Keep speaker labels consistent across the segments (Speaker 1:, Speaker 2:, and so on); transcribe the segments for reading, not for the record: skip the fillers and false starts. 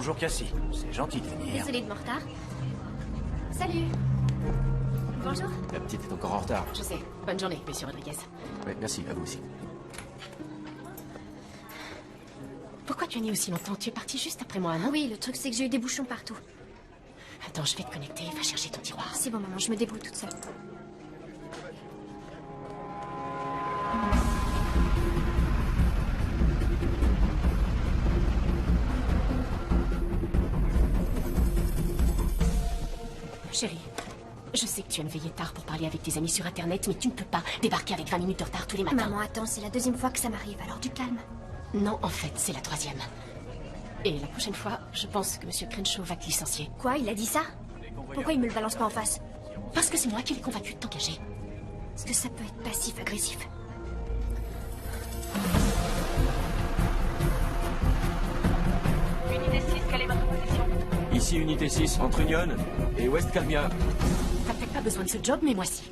Speaker 1: Bonjour Cassie, c'est gentil de venir.
Speaker 2: Désolée de mon retard. Salut. Bonjour.
Speaker 1: La petite est encore en retard.
Speaker 3: Je sais. Bonne journée, monsieur Rodriguez.
Speaker 1: Oui, merci, à vous aussi.
Speaker 3: Pourquoi tu as mis aussi longtemps? Tu es parti juste après moi, non?
Speaker 2: Oui, le truc c'est que j'ai eu des bouchons partout.
Speaker 3: Attends, je vais te connecter. Va chercher ton tiroir.
Speaker 2: C'est bon, maman, je me débrouille toute seule.
Speaker 3: Chérie, je sais que tu aimes veiller tard pour parler avec tes amis sur Internet, mais tu ne peux pas débarquer avec 20 minutes de retard tous les matins.
Speaker 2: Maman, attends, c'est la deuxième fois que ça m'arrive, alors du calme.
Speaker 3: Non, en fait, c'est la 3e. Et la prochaine fois, je pense que monsieur Crenshaw va te licencier.
Speaker 2: Quoi, il a dit ça? Pourquoi il me le balance pas en face?
Speaker 3: Parce que c'est moi qui l'ai convaincu de t'engager.
Speaker 2: Est-ce que ça peut être passif-agressif?
Speaker 4: Unité 6, quelle est votre position?
Speaker 1: Ici Unité 6, entre Union et West Calmia.
Speaker 3: T'as peut-être pas besoin de ce job, mais moi si.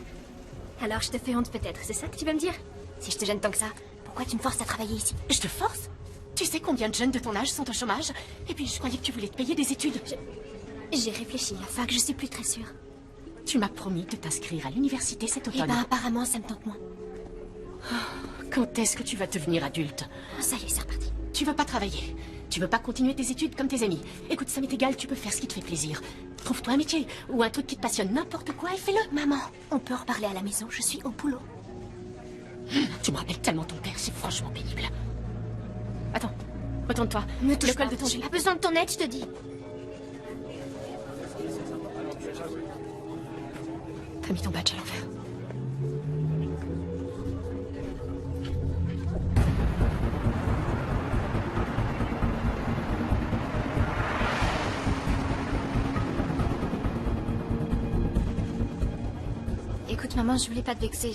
Speaker 2: Alors je te fais honte peut-être, c'est ça que tu vas me dire? Si je te gêne tant que ça, pourquoi tu me forces à travailler ici?
Speaker 3: Je te force? Tu sais combien de jeunes de ton âge sont au chômage? Et puis je croyais que tu voulais te payer des études.
Speaker 2: J'ai réfléchi, à fac, je suis plus très sûre.
Speaker 3: Tu m'as promis de t'inscrire à l'université cet
Speaker 2: Eh
Speaker 3: automne.
Speaker 2: ben apparemment ça me tente moins.
Speaker 3: Quand est-ce que tu vas devenir adulte?
Speaker 2: Ça y est, c'est reparti.
Speaker 3: Tu veux pas travailler. Tu veux pas continuer tes études comme tes amis. Écoute, ça m'est égal, tu peux faire ce qui te fait plaisir. Trouve-toi un métier ou un truc qui te passionne, n'importe quoi, et fais-le.
Speaker 2: Maman, on peut en reparler à la maison, je suis au boulot.
Speaker 3: Tu me rappelles tellement ton père, c'est franchement pénible. Attends, retourne-toi.
Speaker 2: Ne touche
Speaker 3: Le col
Speaker 2: pas,
Speaker 3: de ton
Speaker 2: j'ai
Speaker 3: gilet.
Speaker 2: pas besoin de ton aide, je te dis.
Speaker 3: T'as mis ton badge à l'envers.
Speaker 2: Écoute, maman, je voulais pas te vexer.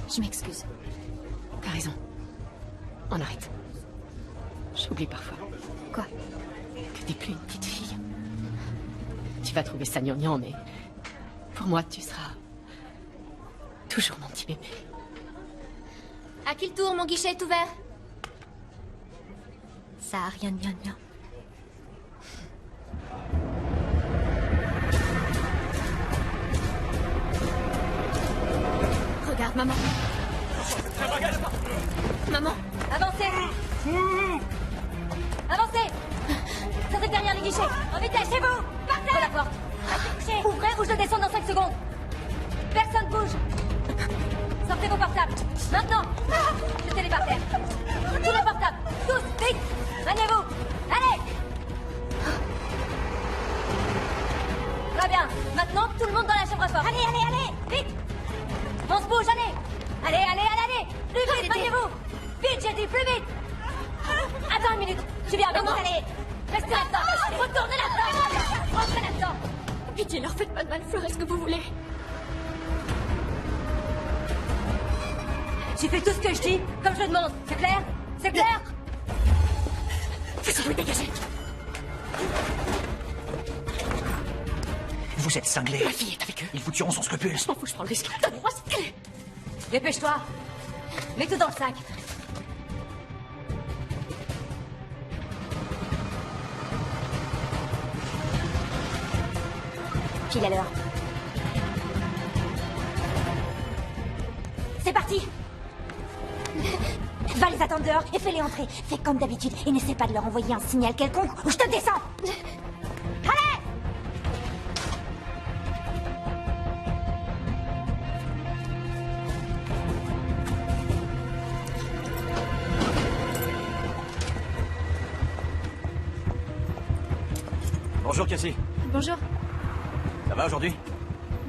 Speaker 2: Je m'excuse.
Speaker 3: T'as raison. On arrête. J'oublie parfois
Speaker 2: Quoi?
Speaker 3: que t'es plus une petite fille. Tu vas trouver ça gnangnan, mais pour moi, tu seras toujours mon petit bébé.
Speaker 2: À qui le tour? Mon guichet est ouvert. Ça a rien de bien bien. Regarde, maman. Maman.
Speaker 4: Avancez! Avancez! Sortez derrière les guichets! En vitesse, chez vous! Partez! Ouvre la porte! Ouvrez ou je descends dans 5 secondes! Personne bouge! Sortez vos portables! Maintenant! Jetez-les par terre! Tous les portables! Tous! Vite! Maniez-vous! Allez! Très bien! Maintenant, tout le monde dans la chambre forte! Allez, allez, allez! Vite! On se bouge, allez! Allez, allez, allez, allez! Plus vite, maniez-vous! Vite, j'ai dit, plus vite! Attends une minute! Tu viens avec moi! Allez! Restez là-dedans! Retournez là-dedans! Rentrez là-dedans!
Speaker 2: Pitié, leur faites pas de mal, ferez ce que vous voulez.
Speaker 4: Tu fais tout ce que je dis, comme je demande. C'est clair? C'est clair?
Speaker 3: Vous dégager.
Speaker 1: Vous êtes cinglés.
Speaker 3: Ma fille est avec eux.
Speaker 1: Ils vous tueront sans scrupule.
Speaker 3: Je m'en fous, je prends le risque. Donne-moi cette clé.
Speaker 4: Dépêche-toi! Mets tout dans le sac!
Speaker 2: Pile à l'heure.
Speaker 4: C'est parti! Va les attendre dehors et fais-les entrer. Fais comme d'habitude et n'essaie pas de leur envoyer un signal quelconque ou je te descends! Allez!
Speaker 1: Bonjour Cassie.
Speaker 2: Bonjour.
Speaker 1: Ça va aujourd'hui?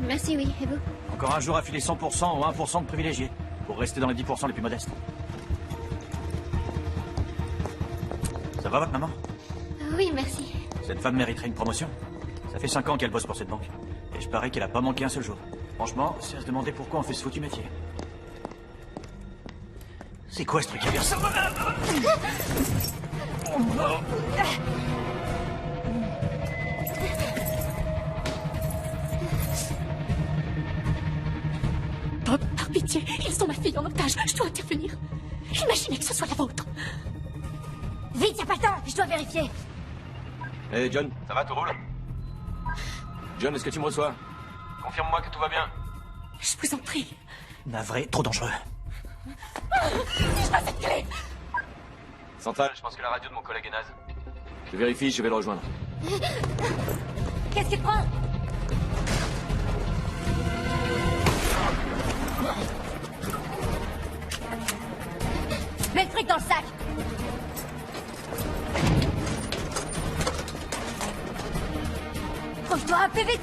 Speaker 2: Merci, oui. Et vous?
Speaker 1: Encore un jour à filer 100% ou 1% de privilégiés. Pour rester dans les 10% les plus modestes. Ça va votre maman?
Speaker 2: Oui, merci.
Speaker 1: Cette femme mériterait une promotion. Ça fait 5 ans qu'elle bosse pour cette banque. Et je parie qu'elle a pas manqué un seul jour. Franchement, c'est à se demander pourquoi on fait ce foutu métier. C'est quoi ce truc à faire ça?
Speaker 3: Bob, par pitié, ils ont ma fille en otage. Je dois intervenir. Imaginez que ce soit la vôtre.
Speaker 4: Vite, y'a pas le temps! Je dois vérifier!
Speaker 5: Hey John, ça va, tout roule? John, est-ce que tu me reçois? Confirme-moi que tout va bien.
Speaker 3: Je vous en prie.
Speaker 1: Navré, trop dangereux.
Speaker 3: Je pas cette clé.
Speaker 5: Central, je pense que la radio de mon collègue est naze. Je vérifie, je vais le rejoindre.
Speaker 4: Qu'est-ce qu'il prend? Mets le fric dans le sac. Trouve-toi un peu vite.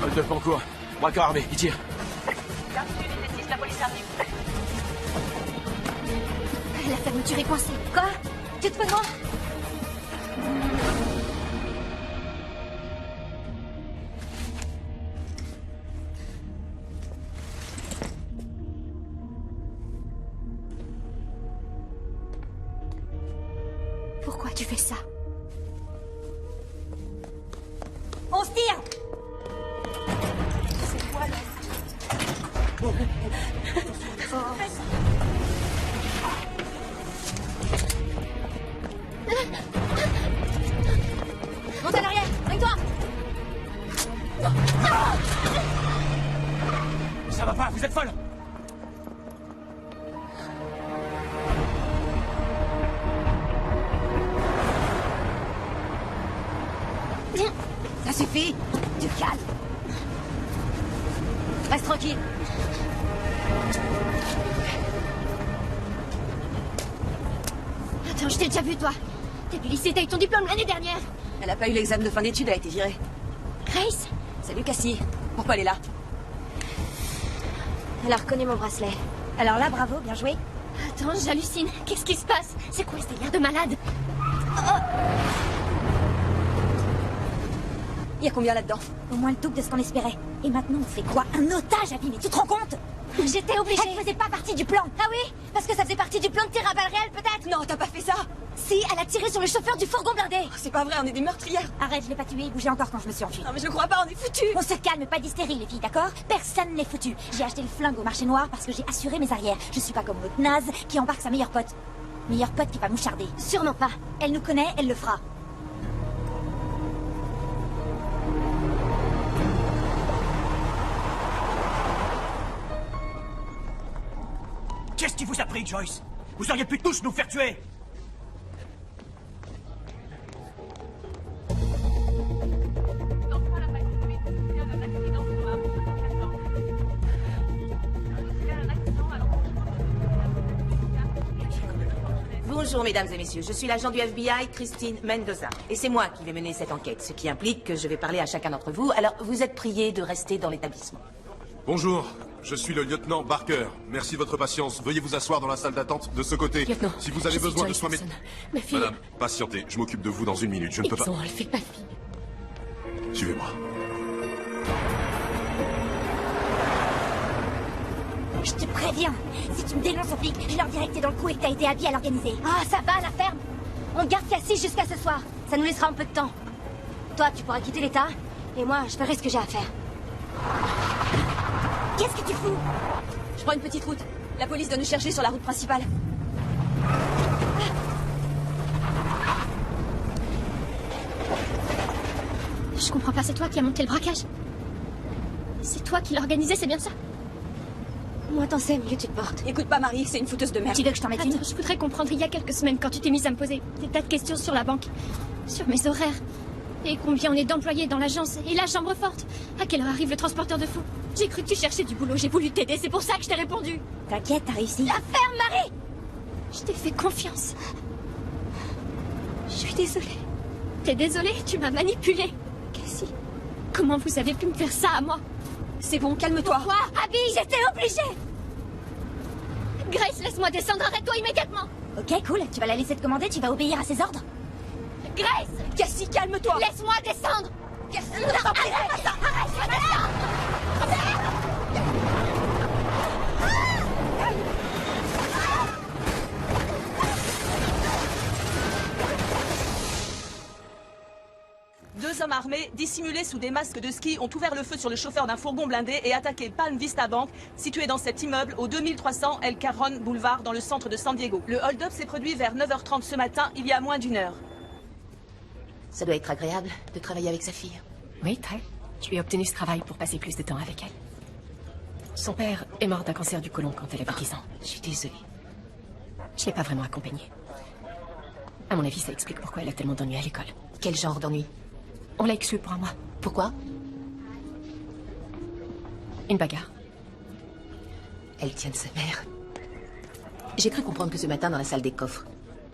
Speaker 5: Hold-up en cours. Braqueur armé, il tire.
Speaker 2: La fermeture est coincée.
Speaker 4: Quoi? Tu te fous de moi?
Speaker 2: Pourquoi tu fais ça?
Speaker 4: On se tire. Monte à l'arrière, bring-toi.
Speaker 1: Ça va pas, vous êtes folle!
Speaker 4: Ça suffit. Du calme. Reste tranquille.
Speaker 2: Attends, je t'ai déjà vu, toi. T'es du lycée, t'as eu ton diplôme l'année dernière.
Speaker 6: Elle a pas eu l'examen de fin d'études, elle a été virée.
Speaker 2: Grace?
Speaker 6: Salut Cassie. Pourquoi elle est là?
Speaker 2: Elle a reconnu mon bracelet.
Speaker 4: Alors là, bravo, bien joué.
Speaker 2: Attends, j'hallucine. Qu'est-ce qui se passe? C'est quoi ce délire de malade?
Speaker 6: Il y a combien là-dedans?
Speaker 4: Au moins le double de ce qu'on espérait. Et maintenant, on fait quoi? Un otage à vie, mais tu te rends compte?
Speaker 2: J'étais obligée.
Speaker 4: Elle faisait pas partie du plan. Ah oui? Parce que ça faisait partie du plan de tir à balles réelles, peut-être?
Speaker 6: Non, t'as pas fait ça!
Speaker 4: Si, elle a tiré sur le chauffeur du fourgon blindé.
Speaker 6: Oh, c'est pas vrai, on est des meurtrières!
Speaker 4: Arrête, je l'ai pas tué, bougez encore quand je me suis enfuie.
Speaker 6: Non mais je crois pas, on est foutus!
Speaker 4: On se calme, pas d'hystérie, les filles, d'accord? Personne n'est foutu. J'ai acheté le flingue au marché noir parce que j'ai assuré mes arrières. Je suis pas comme l'autre naze qui embarque sa meilleure pote. Meilleure pote qui va moucharder.
Speaker 2: Sûrement pas.
Speaker 4: Elle nous connaît, elle le fera.
Speaker 1: Qu'est-ce qui vous a pris, Joyce? Vous auriez pu tous nous faire tuer!
Speaker 6: Bonjour mesdames et messieurs, je suis l'agent du FBI, Christine Mendoza. Et c'est moi qui vais mener cette enquête, ce qui implique que je vais parler à chacun d'entre vous. Alors, vous êtes priés de rester dans l'établissement.
Speaker 7: Bonjour, je suis le lieutenant Barker. Merci de votre patience. Veuillez vous asseoir dans la salle d'attente de ce côté.
Speaker 6: Lieutenant,
Speaker 7: si vous avez
Speaker 6: je suis
Speaker 7: besoin de
Speaker 6: Joyce
Speaker 7: soins
Speaker 6: Thompson. Ma fille...
Speaker 7: Madame, patientez, je m'occupe de vous dans une minute. Je ne peux pas...
Speaker 3: Ils ont enlevé ma fille.
Speaker 7: Suivez-moi.
Speaker 4: Je te préviens, si tu me dénonces aux flics, je leur dirai que t'es dans le coup et que t'as été habillé à l'organiser. Ah, ça va, la ferme. On garde Cassie jusqu'à ce soir. Ça nous laissera un peu de temps. Toi, tu pourras quitter l'État, et moi, je ferai ce que j'ai à faire. Qu'est-ce que tu fous?
Speaker 6: Je prends une petite route. La police doit nous chercher sur la route principale.
Speaker 2: Je comprends pas, c'est toi qui as monté le braquage? C'est toi qui l'organisais, c'est bien ça?
Speaker 4: Moi, t'en sais, mieux tu te portes.
Speaker 6: Écoute pas Marie, c'est une fouteuse de merde.
Speaker 4: Tu veux que je t'en mette une?
Speaker 2: Attends, je voudrais comprendre, il y a quelques semaines, quand tu t'es mise à me poser des tas de questions sur la banque, sur mes horaires, et combien on est d'employés dans l'agence, et la chambre forte. À quelle heure arrive le transporteur de fous? J'ai cru que tu cherchais du boulot, j'ai voulu t'aider, c'est pour ça que je t'ai répondu.
Speaker 4: T'inquiète, t'as réussi.
Speaker 2: La ferme, Marie! Je t'ai fait confiance. Je suis désolée. T'es désolée? Tu m'as manipulée. Cassie, comment vous avez pu me faire ça à moi?
Speaker 6: C'est bon, calme-toi.
Speaker 2: Pourquoi? Abby, j'étais obligée! Grace, laisse-moi descendre, arrête-toi immédiatement!
Speaker 4: Ok, cool, tu vas la laisser te commander, tu vas obéir à ses ordres?
Speaker 2: Grace!
Speaker 6: Cassie, calme-toi.
Speaker 2: Laisse-moi descendre!
Speaker 6: Cassie,
Speaker 2: Arrête-moi descendre!
Speaker 8: hommes armés, dissimulés sous des masques de ski, ont ouvert le feu sur le chauffeur d'un fourgon blindé et attaqué Palm Vista Bank, situé dans cet immeuble au 2300 El Cajon Boulevard, dans le centre de San Diego. Le hold-up s'est produit vers 9h30 ce matin, il y a moins d'1 heure.
Speaker 6: Ça doit être agréable de travailler avec sa fille.
Speaker 3: Oui, très. Je lui ai obtenu ce travail pour passer plus de temps avec elle. Son père est mort d'un cancer du côlon quand elle avait 10 ans.
Speaker 6: Je suis désolée.
Speaker 3: Je l'ai pas vraiment accompagnée. À mon avis, ça explique pourquoi elle a tellement d'ennuis à l'école.
Speaker 6: Quel genre d'ennui?
Speaker 3: On l'a exclue pour un mois.
Speaker 6: Pourquoi?
Speaker 3: Une bagarre.
Speaker 6: Elle tient de sa mère. J'ai cru comprendre que ce matin, dans la salle des coffres,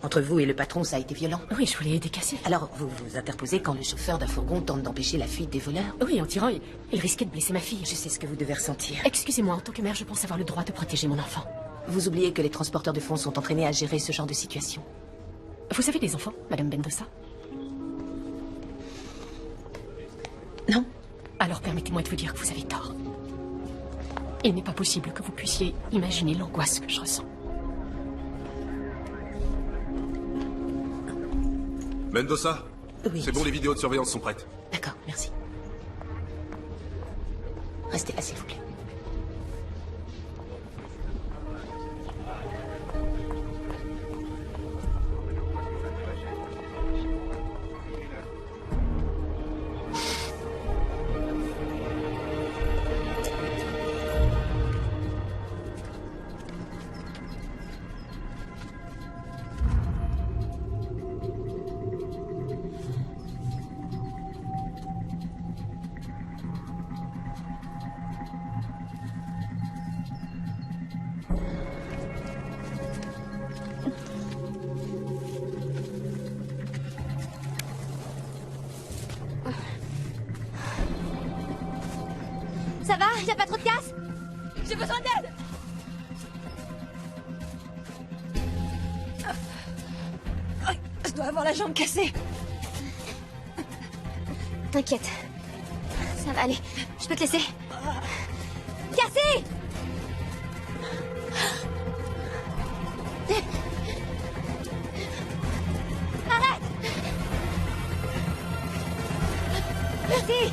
Speaker 6: entre vous et le patron, ça a été violent.
Speaker 3: Oui, je voulais aider Cassie.
Speaker 6: Alors, vous vous interposez quand le chauffeur d'un fourgon tente d'empêcher la fuite des voleurs?
Speaker 3: Oui, en tirant, il risquait de blesser ma fille.
Speaker 6: Je sais ce que vous devez ressentir.
Speaker 3: Excusez-moi, en tant que mère, je pense avoir le droit de protéger mon enfant.
Speaker 6: Vous oubliez que les transporteurs de fonds sont entraînés à gérer ce genre de situation.
Speaker 3: Vous avez des enfants, Madame Mendoza?
Speaker 6: Non.
Speaker 3: Alors permettez-moi de vous dire que vous avez tort. Il n'est pas possible que vous puissiez imaginer l'angoisse que je ressens.
Speaker 7: Mendoza?
Speaker 6: Oui.
Speaker 7: C'est bon, les vidéos de surveillance sont prêtes.
Speaker 6: D'accord, merci. Restez là, s'il vous plaît.
Speaker 4: Ça va? Y'a pas trop de casse? J'ai besoin d'aide!
Speaker 2: Je dois avoir la jambe cassée. T'inquiète. Ça va aller. Je peux te laisser.
Speaker 4: Cassé! Arrête! Merci!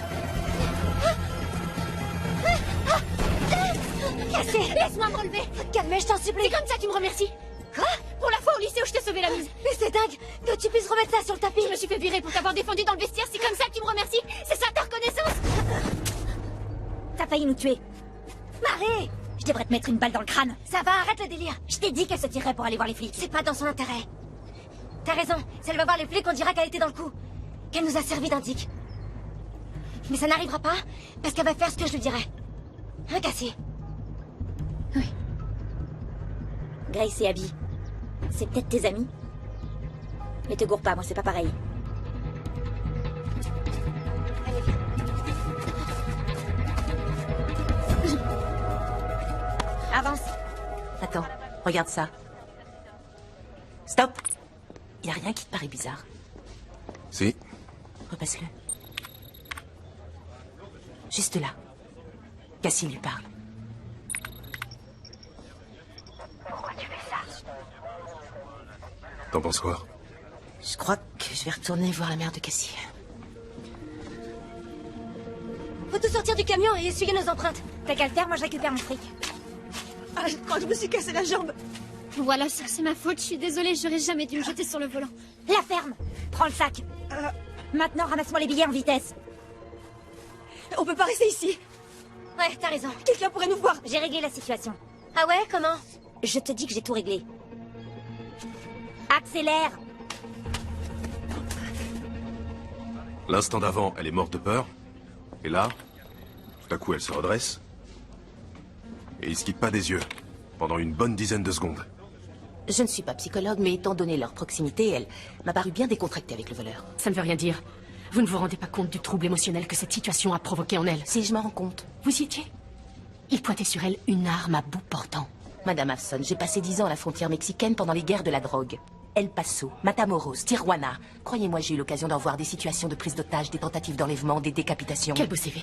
Speaker 2: Cassé. Laisse-moi me relever.
Speaker 4: Calme, je t'en supplie!
Speaker 2: C'est comme ça que tu me remercies.
Speaker 4: Quoi?
Speaker 2: Pour la fois au lycée où je t'ai sauvé la mise.
Speaker 4: Mais c'est dingue que tu puisses remettre ça sur le tapis!
Speaker 2: Je me suis fait virer pour t'avoir défendu dans le vestiaire. C'est comme ça que tu me remercies. C'est ça ta reconnaissance.
Speaker 4: T'as failli nous tuer. Marie! Je devrais te mettre une balle dans le crâne. Ça va, arrête le délire. Je t'ai dit qu'elle se tirerait pour aller voir les flics. C'est pas dans son intérêt. T'as raison. Si elle va voir les flics, on dira qu'elle était dans le coup. Qu'elle nous a servi d'indique. Mais ça n'arrivera pas, parce qu'elle va faire ce que je lui dirai. Hein, Cassie?
Speaker 2: Oui.
Speaker 4: Grace et Abby, c'est peut-être tes amis. Mais te gourre pas, moi c'est pas pareil. Allez, viens. Avance.
Speaker 6: Attends, regarde ça. Stop! Y a rien qui te paraît bizarre.
Speaker 7: Si.
Speaker 6: Repasse-le. Juste là. Cassie lui parle.
Speaker 4: Pourquoi tu fais ça?
Speaker 7: T'en penses quoi?
Speaker 6: Je crois que je vais retourner voir la mère de Cassie.
Speaker 4: Faut tout sortir du camion et essuyer nos empreintes. T'as qu'à le faire, moi je récupère mon fric.
Speaker 2: Ah, je crois que je me suis cassé la jambe. Voilà, ça c'est ma faute. Je suis désolée, j'aurais jamais dû me jeter sur le volant.
Speaker 4: La ferme. Prends le sac. Maintenant, ramasse-moi les billets en vitesse.
Speaker 2: On peut pas rester ici.
Speaker 4: Ouais, t'as raison.
Speaker 2: Quelqu'un pourrait nous voir.
Speaker 4: J'ai réglé la situation. Ah ouais, comment? Je te dis que j'ai tout réglé. Accélère.
Speaker 7: L'instant d'avant, elle est morte de peur. Et là, tout à coup, elle se redresse. Et ils se quittent pas des yeux. Pendant une bonne dizaine de secondes.
Speaker 6: Je ne suis pas psychologue, mais étant donné leur proximité, elle m'a paru bien décontractée avec le voleur.
Speaker 3: Ça ne veut rien dire. Vous ne vous rendez pas compte du trouble émotionnel que cette situation a provoqué en elle.
Speaker 6: Si je m'en rends compte.
Speaker 3: Vous y étiez? Il pointait sur elle une arme à bout portant.
Speaker 6: Madame Hafson, j'ai passé 10 ans à la frontière mexicaine pendant les guerres de la drogue. El Paso, Matamoros, Tijuana. Croyez-moi, j'ai eu l'occasion d'en voir des situations de prise d'otages, des tentatives d'enlèvement, des décapitations.
Speaker 3: Quel beau CV.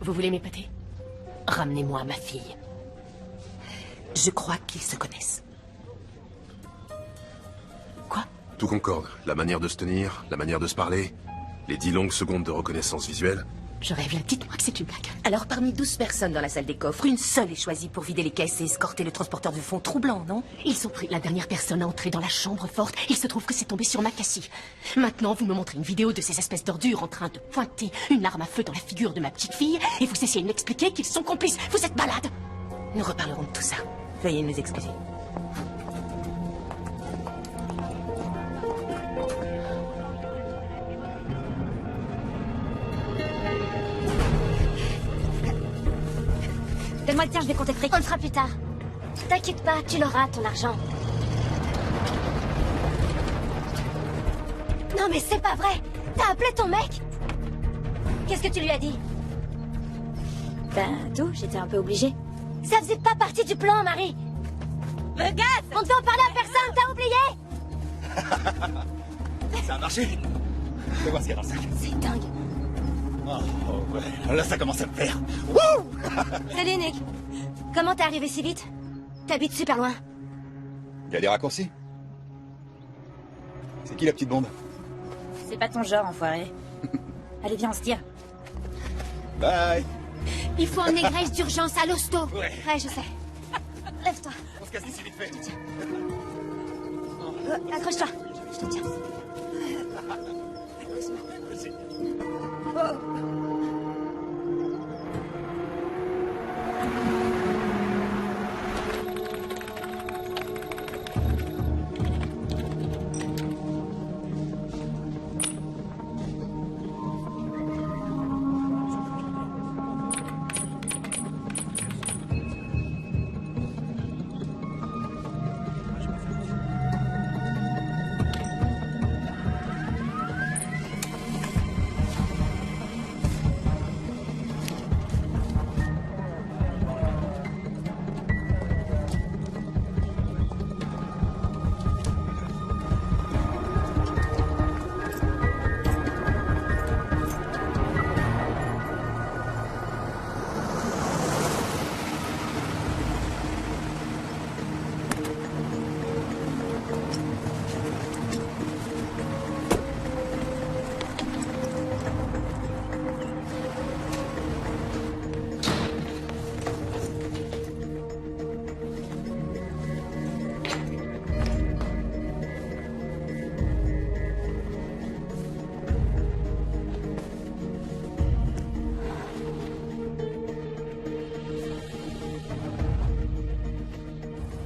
Speaker 3: Vous voulez m'épater? Ramenez-moi ma fille.
Speaker 6: Je crois qu'ils se connaissent.
Speaker 3: Quoi?
Speaker 7: Tout concorde. La manière de se tenir, la manière de se parler. Les 10 longues secondes de reconnaissance visuelle.
Speaker 3: Je rêve, là, dites-moi que c'est une blague.
Speaker 6: Alors, parmi 12 personnes dans la salle des coffres, une seule est choisie pour vider les caisses et escorter le transporteur de fonds. Troublant, non?
Speaker 3: Ils ont pris la dernière personne à entrer dans la chambre forte. Il se trouve que c'est tombé sur ma Cassie. Maintenant, vous me montrez une vidéo de ces espèces d'ordures en train de pointer une arme à feu dans la figure de ma petite fille et vous essayez de m'expliquer qu'ils sont complices. Vous êtes malade.
Speaker 6: Nous reparlerons de tout ça. Veuillez nous excuser.
Speaker 4: Donne-moi le tien, je vais compter fric. On le fera plus tard. T'inquiète pas, tu l'auras, ton argent. Non mais c'est pas vrai. T'as appelé ton mec? Qu'est-ce que tu lui as dit? Ben, tout, j'étais un peu obligée. Ça faisait pas partie du plan, Marie. Le gaz! On devait en parler à personne, t'as oublié?
Speaker 9: Ça a marché. Fais voir ce qu'il y a dans le sac.
Speaker 4: C'est dingue.
Speaker 9: Oh ouais, là ça commence à me faire. Wouh!
Speaker 4: Salut, Nick. Comment t'es arrivé si vite? T'habites super loin.
Speaker 9: Il y a des raccourcis. C'est qui la petite bombe?
Speaker 4: C'est pas ton genre, enfoiré. Allez, viens, on se tire.
Speaker 9: Bye.
Speaker 2: Il faut emmener Grace d'urgence à l'hosto.
Speaker 9: Ouais.
Speaker 4: Ouais, je sais. Lève-toi.
Speaker 9: On se casse ici vite fait.
Speaker 4: Accroche-toi. Je te tiens.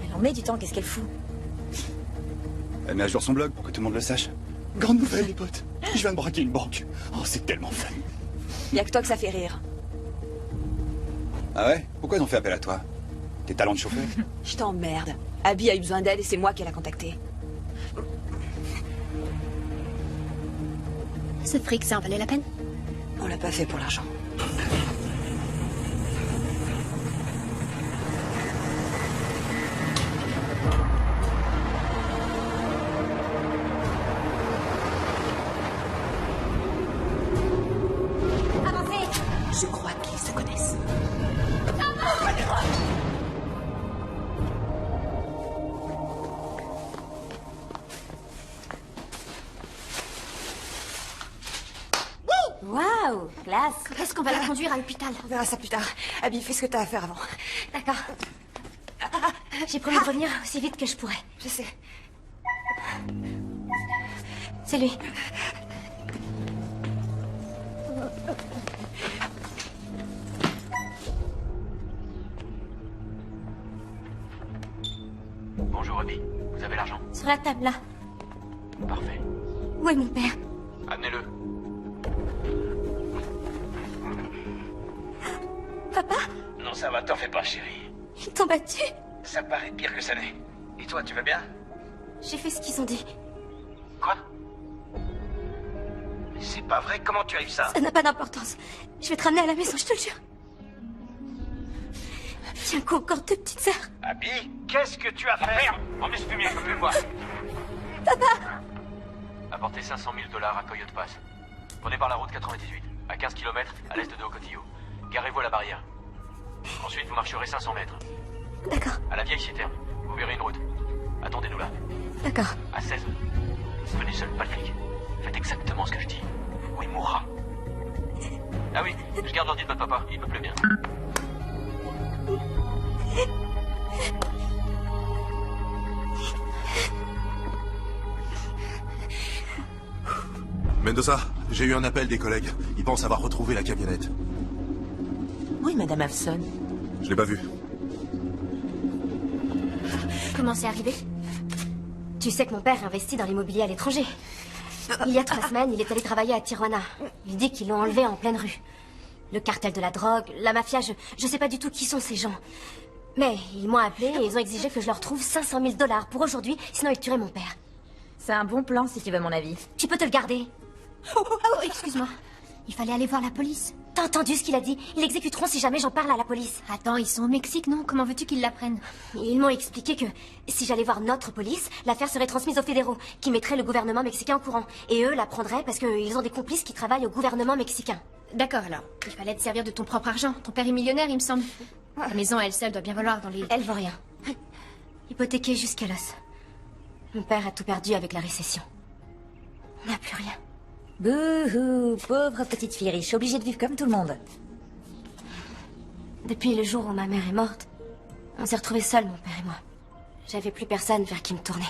Speaker 6: Elle en met du temps, qu'est-ce qu'elle fout?
Speaker 9: Elle met à jour son blog pour que tout le monde le sache. Grande nouvelle, les potes. Je viens de braquer une banque. Oh, c'est tellement fun.
Speaker 6: Y'a que toi que ça fait rire.
Speaker 9: Ah ouais? Pourquoi ils ont fait appel à toi? Tes talents de chauffeur?
Speaker 6: Je t'emmerde. Abby a eu besoin d'aide et c'est moi qui l'a contactée.
Speaker 2: Ce fric, ça en valait la peine?
Speaker 6: On l'a pas fait pour l'argent.
Speaker 4: Avancez!
Speaker 6: Je crois qu'ils se connaissent.
Speaker 4: Waouh! Classe!
Speaker 2: Est-ce qu'on va la conduire à l'hôpital?
Speaker 6: On verra ça plus tard. Abby, fais ce que t'as à faire avant.
Speaker 4: D'accord. J'ai promis de revenir aussi vite que je pourrais.
Speaker 6: Je sais.
Speaker 4: C'est lui.
Speaker 5: Bonjour, Abby. Vous avez l'argent?
Speaker 4: Sur la table, là.
Speaker 5: Parfait.
Speaker 4: Où est mon père?
Speaker 5: Amenez-le.
Speaker 4: Papa?
Speaker 5: Non, ça va, t'en fais pas, chérie.
Speaker 4: Ils t'ont battu?
Speaker 5: Ça paraît pire que ça n'est. Et toi, tu vas bien?
Speaker 4: J'ai fait ce qu'ils ont dit.
Speaker 5: Quoi? Mais c'est pas vrai, comment tu as eu ça?
Speaker 4: Ça n'a pas d'importance. Je vais te ramener à la maison, je te le jure. Tiens, encore deux petites sœurs.
Speaker 5: Abby, qu'est-ce que tu as fait? Emmenez ce fumier, je peux plus le voir.
Speaker 4: Papa!
Speaker 5: Apportez 500 000 $ à Coyote Pass. Prenez par la route 98, à 15 km à l'est de Ocotillo. Garez-vous à la barrière. Ensuite, vous marcherez 500 mètres.
Speaker 4: D'accord,
Speaker 5: À la vieille citerne. Vous verrez une route. Attendez-nous là.
Speaker 4: d'accord.
Speaker 5: À 16. Venez seul, pas de flic. Faites exactement ce que je dis. ou il mourra. Ah oui, je garde l'ordi de votre papa, il me plaît bien.
Speaker 7: Mendoza, j'ai eu un appel des collègues. Ils pensent avoir retrouvé la camionnette.
Speaker 6: Oui, Madame Hafson.
Speaker 7: Je l'ai pas vue.
Speaker 4: Comment c'est arrivé? Tu sais que mon père investit dans l'immobilier à l'étranger. Il y a 3 semaines, il est allé travailler à Tijuana. Il dit qu'ils l'ont enlevé en pleine rue. Le cartel de la drogue, la mafia, je sais pas du tout qui sont ces gens. Mais ils m'ont appelé et ils ont exigé que je leur trouve 500 000 $ pour aujourd'hui, sinon ils tueraient mon père.
Speaker 10: C'est un bon plan si tu veux mon avis.
Speaker 4: Tu peux te le garder. Oh, excuse-moi. Il fallait aller voir la police. T'as entendu ce qu'il a dit? Ils l'exécuteront si jamais j'en parle à la police.
Speaker 2: Attends, ils sont au Mexique, non? Comment veux-tu qu'ils l'apprennent?
Speaker 4: Ils m'ont expliqué que si j'allais voir notre police, l'affaire serait transmise aux fédéraux, qui mettraient le gouvernement mexicain au courant. Et eux l'apprendraient parce qu'ils ont des complices qui travaillent au gouvernement mexicain.
Speaker 2: D'accord, alors. Il fallait te servir de ton propre argent. Ton père est millionnaire, il me semble. La maison à elle seule doit bien valoir dans les...
Speaker 4: Elle vaut rien. Hypothéquée jusqu'à l'os. Mon père a tout perdu avec la récession. On n'a plus rien.
Speaker 10: Bouhou, pauvre petite fille riche, obligée de vivre comme tout le monde.
Speaker 4: Depuis le jour où ma mère est morte, on s'est retrouvés seuls, mon père et moi. J'avais plus personne vers qui me tourner.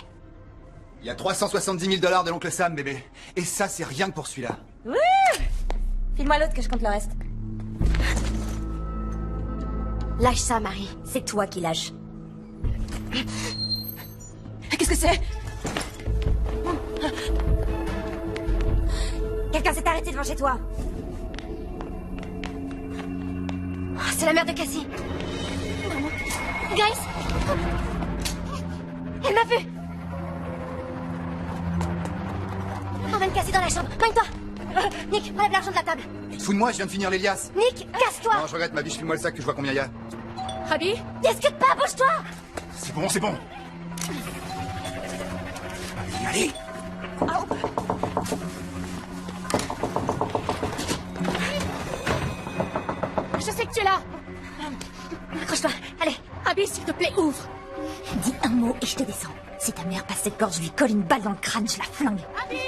Speaker 9: Il y a 370 000 $ de l'oncle Sam, bébé. Et ça, c'est rien que pour celui-là.
Speaker 10: Wouh! File-moi l'autre que je compte le reste.
Speaker 4: Lâche ça, Marie.
Speaker 10: C'est toi qui lâches.
Speaker 3: Qu'est-ce que c'est?
Speaker 10: Quelqu'un s'est arrêté devant chez toi.
Speaker 4: Oh, c'est la mère de Cassie. Grace! Elle m'a vu! Emmène Cassie dans la chambre. Cogne-toi! Nick, enlève l'argent de la table.
Speaker 9: Fous de moi, je viens de finir l'Elias.
Speaker 4: Nick, casse-toi!
Speaker 9: Non, je regrette, ma biche, file-moi le sac que je vois combien il y a.
Speaker 3: Abby?
Speaker 4: Discute pas, bouge-toi!
Speaker 9: C'est bon, c'est bon. Allez, allez.
Speaker 3: Je sais que tu es là!
Speaker 4: Accroche-toi, allez!
Speaker 3: Abby, s'il te plaît, ouvre!
Speaker 10: Dis un mot et je te descends. Si ta mère passe cette porte, je lui colle une balle dans le crâne, je la flingue.
Speaker 3: Abby!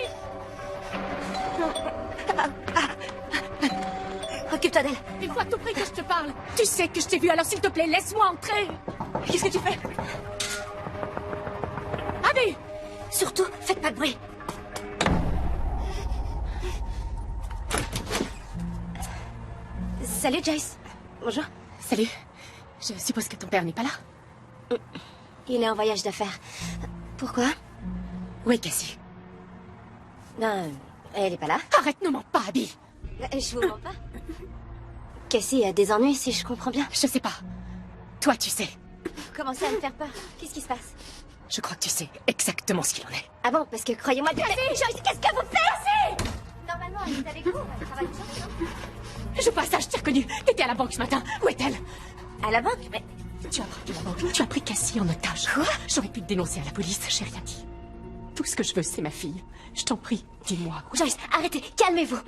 Speaker 4: Occupe-toi d'elle.
Speaker 3: Il faut à tout prix que je te parle. Tu sais que je t'ai vu, alors s'il te plaît, laisse-moi entrer. Qu'est-ce que tu fais? Abby!
Speaker 4: Surtout, faites pas de bruit. Salut, Joyce. Bonjour.
Speaker 3: Salut. Je suppose que ton père n'est pas là?
Speaker 4: Il est en voyage d'affaires. Pourquoi?
Speaker 3: Où est Cassie?
Speaker 4: Non, elle est pas là.
Speaker 3: Arrête, ne mens pas, Abby.
Speaker 4: Je vous mens pas. Cassie a des ennuis, si je comprends bien.
Speaker 3: Je sais pas. Toi, tu sais.
Speaker 4: Vous commencez à me faire peur. Qu'est-ce qui se passe?
Speaker 3: Je crois que tu sais exactement ce qu'il en est.
Speaker 4: Ah bon, parce que croyez-moi... Cassie! Joyce, qu'est-ce que vous faites? Cassie! Normalement, elle est avec vous. Elle travaille ensemble, non?
Speaker 3: Je passe ça, je t'ai reconnu. T'étais à la banque ce matin. Où est-elle?
Speaker 4: À la banque? Mais...
Speaker 3: Tu as braqué la banque. Tu as pris Cassie en otage.
Speaker 4: Quoi?
Speaker 3: J'aurais pu te dénoncer à la police, j'ai rien dit. Tout ce que je veux, c'est ma fille. Je t'en prie, dis-moi.
Speaker 4: Joyce, arrêtez, calmez-vous.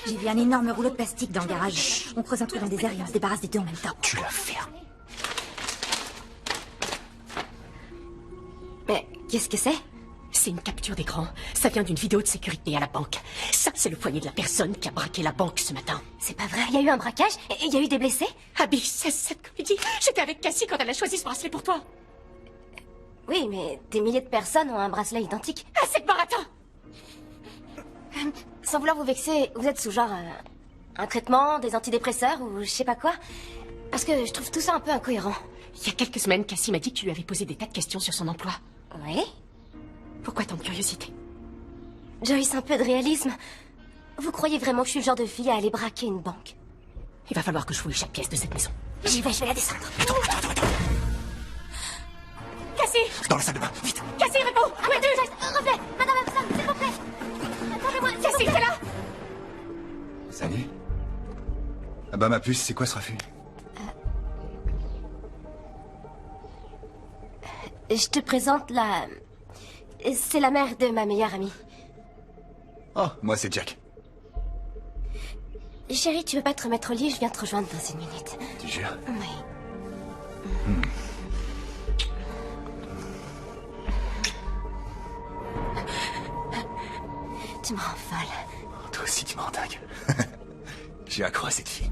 Speaker 10: J'ai vu un énorme rouleau de plastique dans le garage. On creuse un trou dans le désert et on se débarrasse des deux en même temps.
Speaker 3: Tu la fermes.
Speaker 4: Mais qu'est-ce que c'est?
Speaker 3: C'est une capture d'écran. Ça vient d'une vidéo de sécurité à la banque. Ça, c'est le foyer de la personne qui a braqué la banque ce matin.
Speaker 4: C'est pas vrai, il y a eu un braquage et il y a eu des blessés?
Speaker 3: Abby, c'est cette comédie. J'étais avec Cassie quand elle a choisi ce bracelet pour toi.
Speaker 4: Oui, mais des milliers de personnes ont un bracelet identique.
Speaker 3: Ah, c'est baratin.
Speaker 4: Sans vouloir vous vexer, vous êtes sous genre un traitement, des antidépresseurs ou je sais pas quoi? Parce que je trouve tout ça un peu incohérent.
Speaker 3: Il y a quelques semaines, Cassie m'a dit que tu lui avais posé des tas de questions sur son emploi.
Speaker 4: Oui?
Speaker 3: Pourquoi tant de curiosité?
Speaker 4: Joyce, un peu de réalisme. Vous croyez vraiment que je suis le genre de fille à aller braquer une banque?
Speaker 3: Il va falloir que je fouille chaque pièce de cette maison.
Speaker 4: J'y vais, je vais la descendre.
Speaker 3: Cassie!
Speaker 9: Dans la salle de bain, vite.
Speaker 3: Cassie, réponds! Où es-tu?
Speaker 4: Joyce, revenez! Madame Hudson, s'il vous plaît! Attendez-moi, s'il vous
Speaker 3: Cassie,
Speaker 4: plaît.
Speaker 3: t'es là?
Speaker 9: Salut. Ah bah ma puce, c'est quoi ce refus?
Speaker 4: Je te présente la... C'est la mère de ma meilleure amie.
Speaker 9: Oh, moi c'est Jack.
Speaker 4: Chérie, tu veux pas te remettre au lit? Je viens te rejoindre dans 1 minute.
Speaker 9: Tu jures?
Speaker 4: Oui. Tu me rends folle.
Speaker 9: Toi aussi, tu me rends dingue. J'ai accro à cette fille.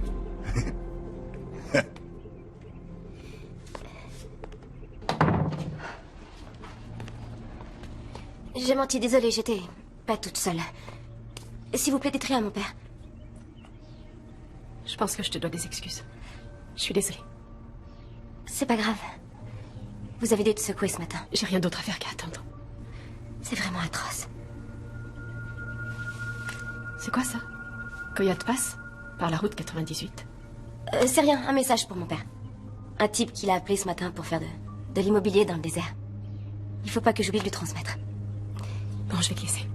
Speaker 4: J'ai menti, désolée, j'étais pas toute seule. S'il vous plaît, dites rien à mon père.
Speaker 3: Je pense que je te dois des excuses. Je suis désolée.
Speaker 4: C'est pas grave. Vous avez dû être secouée ce matin.
Speaker 3: J'ai rien d'autre à faire qu'à attendre.
Speaker 4: C'est vraiment atroce.
Speaker 3: C'est quoi ça? Coyote Pass? Par la route 98.
Speaker 4: C'est rien, un message pour mon père. Un type qui l'a appelé ce matin pour faire de l'immobilier dans le désert. Il faut pas que j'oublie de lui transmettre.
Speaker 3: Bon, je vais te laisser.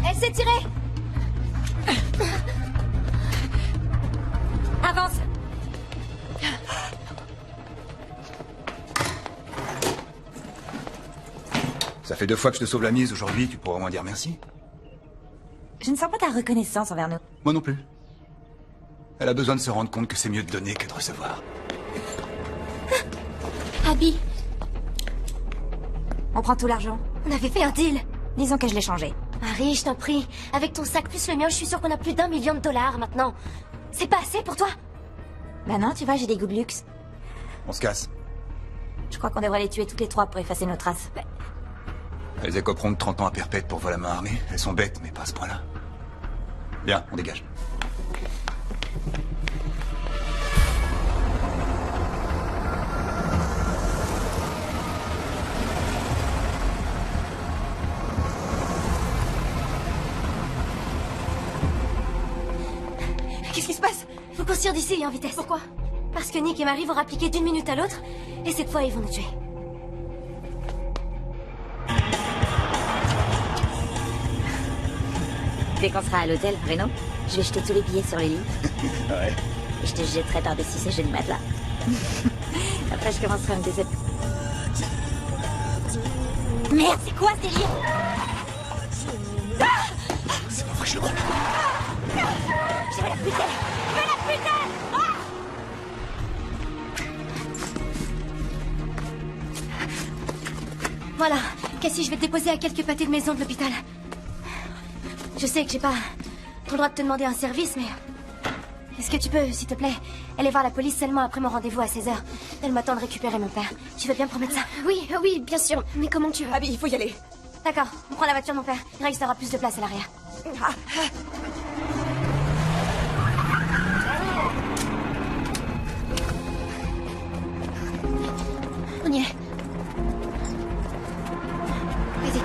Speaker 4: Elle s'est tirée! Avance!
Speaker 9: Ça fait 2 fois que je te sauve la mise aujourd'hui, tu pourras au moins dire merci.
Speaker 10: Je ne sens pas ta reconnaissance envers nous.
Speaker 9: Moi non plus. Elle a besoin de se rendre compte que c'est mieux de donner que de recevoir.
Speaker 4: Abby,
Speaker 10: On prend tout l'argent.
Speaker 4: on avait fait un deal.
Speaker 10: Disons que je l'ai changé.
Speaker 4: Marie, je t'en prie. Avec ton sac plus le mien, je suis sûre qu'on a plus d'1 million de dollars maintenant. C'est pas assez pour toi?
Speaker 10: Bah non, tu vois, j'ai des goûts de luxe.
Speaker 9: On se casse.
Speaker 10: Je crois qu'on devrait les tuer toutes les 3 pour effacer nos traces.
Speaker 9: Elles écoperont de 30 ans à perpète pour vol à main armée. Elles sont bêtes, mais pas à ce point-là. Bien, on dégage.
Speaker 4: Qu'est-ce qui se passe? Faut qu'on se tire d'ici en vitesse. Pourquoi? Parce que Nick et Marie vont rappliquer d'une minute à l'autre, et cette fois, ils vont nous tuer.
Speaker 10: Dès qu'on sera à l'hôtel, Reno, je vais jeter tous les billets sur les lits.
Speaker 9: Ouais.
Speaker 10: Et je te jetterai par-dessus ces jeunes matelas. Après, je commencerai à me déshabiller. Merde, c'est quoi ce délire?
Speaker 9: C'est pas vrai, je le crois.
Speaker 10: Je vais la buter! Je vais la buter!
Speaker 4: Voilà. Cassie, je vais te déposer à quelques pâtés de maison de l'hôpital. Je sais que j'ai pas trop le droit de te demander un service, mais... Est-ce que tu peux, s'il te plaît, aller voir la police seulement après mon rendez-vous à 16h? Elle m'attend de récupérer mon père. Tu veux bien me promettre ça? Oui, oui, bien sûr. Mais comment tu veux?
Speaker 8: Abby, il faut y aller.
Speaker 4: D'accord, on prend la voiture de mon père. Grace aura plus de place à l'arrière. On y est. Vas-y.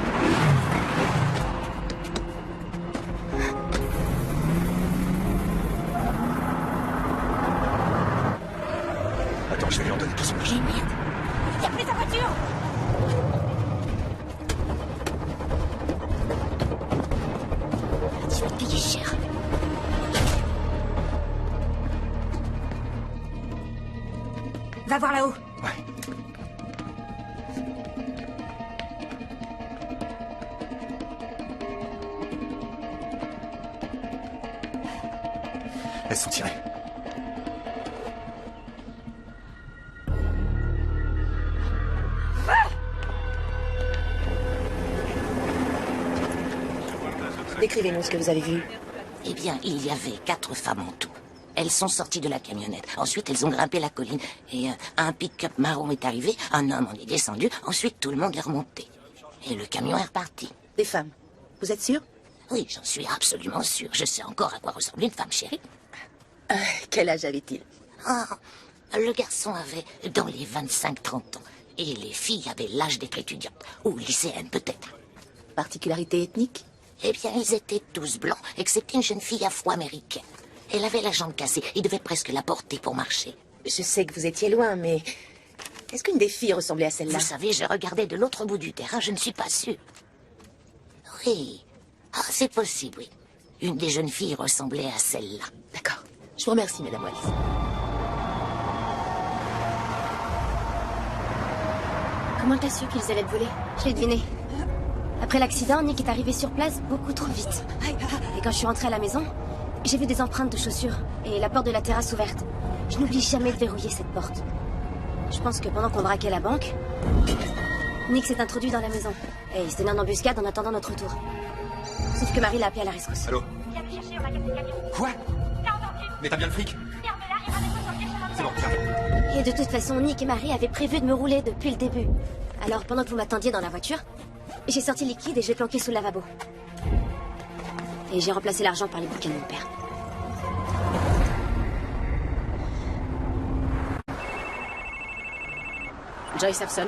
Speaker 9: Attends, je vais lui en donner tout son argent.
Speaker 10: Il a pris sa voiture!
Speaker 4: Tu vas te payer cher.
Speaker 10: Va voir là-haut.
Speaker 9: Ouais. Elles sont tirées.
Speaker 6: Décrivez-nous ce que vous avez vu.
Speaker 11: Eh bien, il y avait 4 femmes en tout. Elles sont sorties de la camionnette. Ensuite, elles ont grimpé la colline. Et un pick-up marron est arrivé, un homme en est descendu. Ensuite, tout le monde est remonté. Et le camion est reparti.
Speaker 6: Des femmes. Vous êtes sûr?
Speaker 11: Oui, j'en suis absolument sûr. Je sais encore à quoi ressemble une femme chérie.
Speaker 6: Quel âge avait-il?
Speaker 11: Ah, le garçon avait dans les 25-30 ans. Et les filles avaient l'âge d'être étudiantes. Ou lycéennes, peut-être.
Speaker 6: Particularité ethnique?
Speaker 11: Eh bien, ils étaient tous blancs, excepté une jeune fille afro-américaine. Elle avait la jambe cassée. Il devait presque la porter pour marcher.
Speaker 6: Je sais que vous étiez loin, mais... Est-ce qu'une des filles ressemblait à celle-là?
Speaker 11: Vous savez, je regardais de l'autre bout du terrain, je ne suis pas sûre. Oui. Ah, c'est possible, oui. Une des jeunes filles ressemblait à celle-là.
Speaker 6: D'accord. Je vous remercie, Madame Wallis.
Speaker 2: Comment t'as su qu'ils allaient te voler? Je l'ai deviné.
Speaker 4: Après l'accident, Nick est arrivé sur place beaucoup trop vite. Et quand je suis rentrée à la maison, j'ai vu des empreintes de chaussures et la porte de la terrasse ouverte. Je n'oublie jamais de verrouiller cette porte. Je pense que pendant qu'on braquait la banque, Nick s'est introduit dans la maison. Et il s'est mis en embuscade en attendant notre retour. Sauf que Marie l'a appelé à la rescousse.
Speaker 12: Allô? Quoi? Mais t'as bien le fric? C'est bon, tiens.
Speaker 4: Et de toute façon, Nick et Marie avaient prévu de me rouler depuis le début. Alors pendant que vous m'attendiez dans la voiture, j'ai sorti le liquide et j'ai planqué sous le lavabo. Et j'ai remplacé l'argent par les bouquins de mon père.
Speaker 3: Joyce Hobson.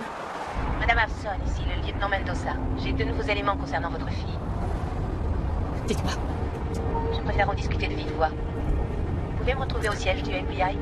Speaker 6: Madame Hobson, ici le lieutenant Mendoza. J'ai de nouveaux éléments concernant votre fille.
Speaker 3: Dites-moi.
Speaker 6: Je préfère en discuter de vive voix. Vous pouvez me retrouver au siège du FBI?